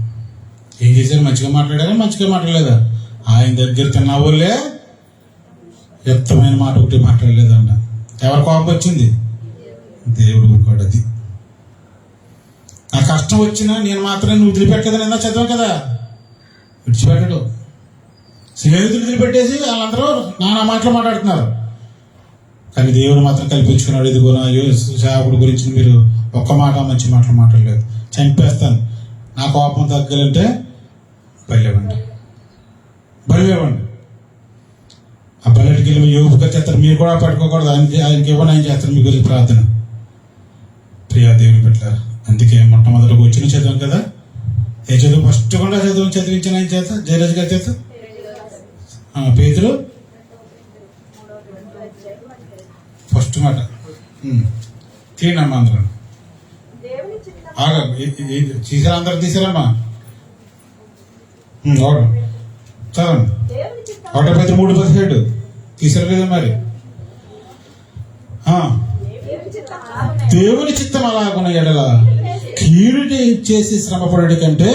ఏం చేశారు? మంచిగా మాట్లాడారా? మంచిగా మాట్లాడలేదా? ఆయన దగ్గర తిన్న ఊళ్ళే వ్యక్తమైన మాట ఒకటి మాట్లాడలేదంట. ఎవరి కోపం వచ్చింది? దేవుడు కూడా. అది నా కష్టం వచ్చినా నేను మాత్రం నువ్వు వదిలిపెట్టదని ఎలా చదివావు కదా, విడిచిపెట్టడు. స్నేహితులు వదిలిపెట్టేసి వాళ్ళందరూ నానా మాటలు మాట్లాడుతున్నారు. కానీ దేవుడు మాత్రం కల్పించుకున్నాడు. ఇదిగో నా సేవకుడి గురించి మీరు ఒక్క మాట మంచి మాటలు మాట్లాడలేదు, చంపేస్తాను. నా కోపం తగ్గాలంటే బలివ్వండి. ఆ బల్లెటికి వెళ్ళి యోగుగా చేస్తారు. మీరు కూడా పట్టుకోకూడదు. ఆయనకి ఇవ్వని ఆయన చేస్తారు మీ గురించి ప్రార్థన. ప్రియా దేవుని పెట్టారు. అందుకే మొట్టమొదటిగా వచ్చిన చదివాం కదా. ఏ చదువు ఫస్ట్ కూడా చదివించిన ఆయన చేత, జయరాజు గారి చేత. పేతురు ఫస్ట్ మాట తీనమ్మా అందరం తీసారా? అందరు తీసారమ్మా. చదవండి. 1 Peter 3:17 తీసారు కదా మరి. దేవుని చిత్తం అలాగున్న ఎడల కీడు చేసి శ్రమపడుడి కంటే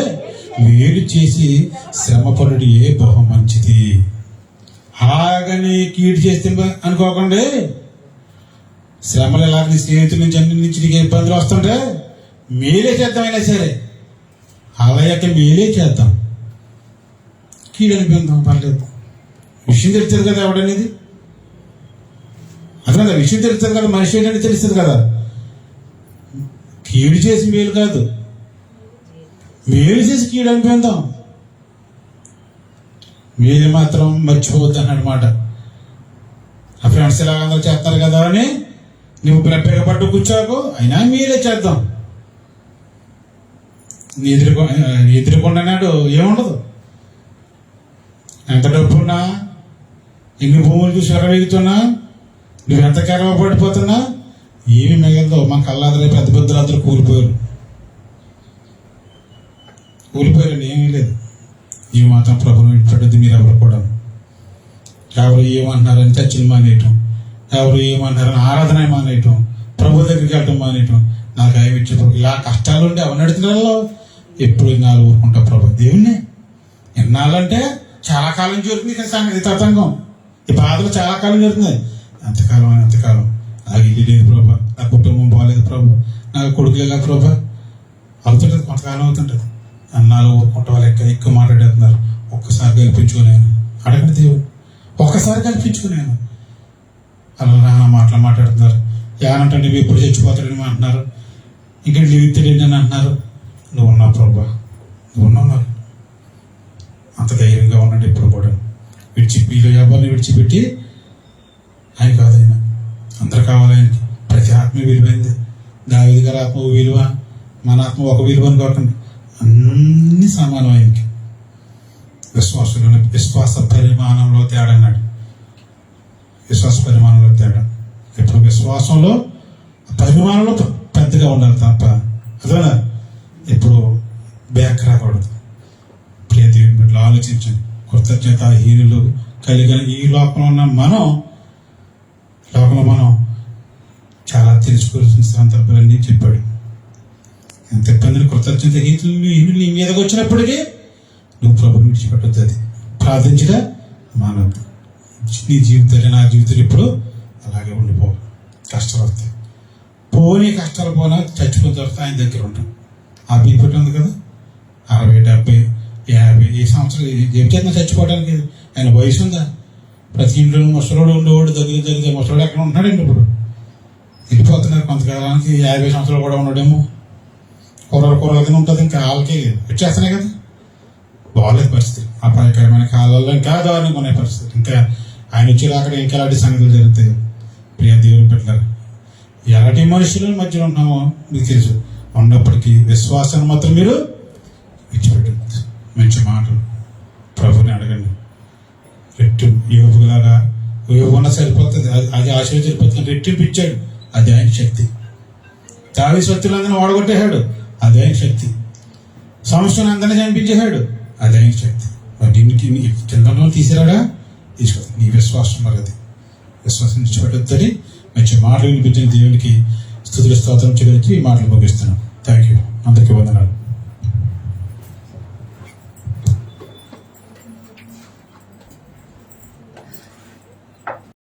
మేలు చేసి శ్రమపడుడి బహు మంచిది. ఆగని కీడు చేస్తే అనుకోకండి. శ్రమలు ఎలా నీ స్నేహితుల నుంచి అన్ని నుంచి నీకు ఇబ్బందులు వస్తుంటే మేలే చేద్దామైనా సరే, అలాగే మేలే చేద్దాం. కీడు అనిపిందాం పర్లేదు. విషయం తెలుస్తుంది కదా ఎవడనేది. అదే విషయం తెలుస్తుంది కదా, మనిషి ఏంటని తెలుస్తుంది కదా. కీడు చేసి మేలు కాదు, మేలు చేసి కీడు అనిపిందాం. మేలు మాత్రం మర్చిపోవద్దు అన్నమాట. ఆ ఫ్రెండ్స్ ఇలా అందరూ చేస్తారు కదా అని నువ్వు పిగపట్టు కూర్చోకు, అయినా మీరే చేద్దాం. ఎదురుకొండనాడు ఏముండదు. ఎంత డబ్బున్నా, ఎన్ని భూములు చూసి ఎరవేగుతున్నా, నువ్వెంత గర్వపడిపోతున్నా ఏమి మిగలదు. మా కళ్ళాదరూ పెద్ద పెద్దలు అందరూ కూలిపోయారండి. ఏమీ లేదు. ఈ మాత్రం ప్రభుత్వం విడిపెట్టద్దు. మీరు ఎవరు కూడా ఎవరు ఏమంటున్నారని చర్చలు మానేయటం, ఎవరు ఏమంటున్నారని ఆరాధన మానేయటం, ప్రభు దగ్గరికి వెళ్ళటం మానేయటం. నాకు అవి ఇచ్చే ప్రభు ఇలా కష్టాలు ఉంటే అవన్నీ అడుగుతున్నారో ఎప్పుడు ఇన్నాళ్ళు ఊరుకుంటా ప్రభు దేవుణ్ణి. ఎన్నాళ్ళంటే చాలా కాలం జరుగుతుంది కదా సంగతి తతంగం. ఈ బాధలు చాలా కాలం జరుగుతున్నాయి. ఎంతకాలం నాకు ఇది లేదు ప్రభు, నా కుటుంబం బాగాలేదు ప్రభు, నాకు కొడుకు లేదా ప్రభు అవుతుంటుంది. కొంతకాలం అవుతుంటుంది. అన్నాళ్ళు ఊరుకుంటా వాళ్ళు ఎక్కువ మాట్లాడేస్తున్నారు. ఒక్కసారి కల్పించుకున్నాను. అడగండి దేవుడు, ఒక్కసారి కల్పించుకున్నాను. అలా నాన్న మాట్లాడుతున్నారు. ఏనంటే నువ్వు ఎప్పుడు చచ్చిపోతాడని అంటున్నారు, ఇంకా జీవితాడేంటి అని అంటున్నారు. నువ్వు ఉన్నావు ప్రభా, నువ్వు ఉన్నావు. అంత ధైర్యంగా ఉన్నాడు. ఎప్పుడు కూడా వీళ్ళు ఎవరిని విడిచిపెట్టి ఆయన కాదు. ఆయన అందరు కావాలి. ఆయనకి ప్రతి ఆత్మ విలువైంది. దావీదు గారి ఆత్మ విలువ, మన ఆత్మ ఒక విలువ అని కాకుండా అన్ని సమానం. ఆయనకి విశ్వాస పరిమాణంలో తేడన్నాడు. విశ్వాస పరిమాణంలో తేడా. ఇప్పుడు విశ్వాసంలో పరిమాణంలో పెద్దగా ఉండాలి తప్ప అదేనా ఇప్పుడు బ్యాక్ రాకూడదు. ప్రియ దేవుని బిడ్డలు ఆలోచించండి. కృతజ్ఞతాహీనులు కలిగిన ఈ లోకంలో ఉన్న లోకంలో మనం చాలా తెలుసుకోవాల్సిన సందర్భాలన్నీ చెప్పాడు. ఎంత ఇబ్బందిని కృతజ్ఞతాహీనులు నీ మీదకి వచ్చినప్పటికీ నువ్వు ప్రభుని విడిచిపెట్టద్దు. అది ప్రార్థించగా మానవ నీ జీవితాలు నా జీవితాలు ఇప్పుడు అలాగే ఉండిపో. కష్టాలు వస్తాయి, పోనీ కష్టాలు పోనా చచ్చిపోయిన తర్వాత ఆయన దగ్గర ఉంటాం. ఆ బీపీటీ ఉంది కదా 60, 70, 50 ఈ సంవత్సరాలు చెప్తే చచ్చిపోవడానికి ఆయన వయసు ఉందా? ప్రతి ఇంట్లో ముసలోడు ఉండేవాడు దగ్గర ముసలోడు ఎక్కడ ఉంటున్నాడండి ఇప్పుడు? వెళ్ళిపోతున్నారు కొంతకాలానికి. 50 సంవత్సరాలు కూడా ఉన్నాడేమో. కూరలు ఉంటుంది, ఇంకా వాళ్ళకి వచ్చేస్తున్నాయి కదా. బాగాలేదు పరిస్థితి, అపాయకరమైన కాలాల్లో ఇంకా దారుణంగా ఉన్నాయి పరిస్థితి. ఇంకా ఆయన వచ్చేలాగా ఇంకా ఎలాంటి సంగతులు జరుగుతాయి. ప్రియ దేవుని పెట్టారు. ఎలాంటి మనుషుల మధ్యలో ఉన్నామో మీకు తెలుసు. ఉన్నప్పటికీ విశ్వాసాన్ని మాత్రం మీరు విడిచిపెట్టద్దు. మంచి మాటలు ప్రభుని అడగండి. యోగులాగా యోగున్న సరిపోతుంది, అది ఆశీర్వాదం సరిపోతుంది. రెట్టింపు ఇచ్చాడు, అది ఆయన శక్తి. దావీదు శక్తులందరినీ ఓడగొట్టేశాడు, అది ఆయన శక్తి. సంస్థను అందరినీ చంపించేశాడు, అది ఆయన శక్తి. మరి దీనికి కింద తీసిరాడా? తీసుకో. నీ విశ్వాసం మరి అది విశ్వాసం విడిచిపెట్టొద్దని మంచి మాటలు వినిపించిన దేవునికి స్తుతుల స్తోత్రం చెల్లించి ఈ మాటలు ముగిస్తున్నాం. Thank you. అందరికీ వందనాలు.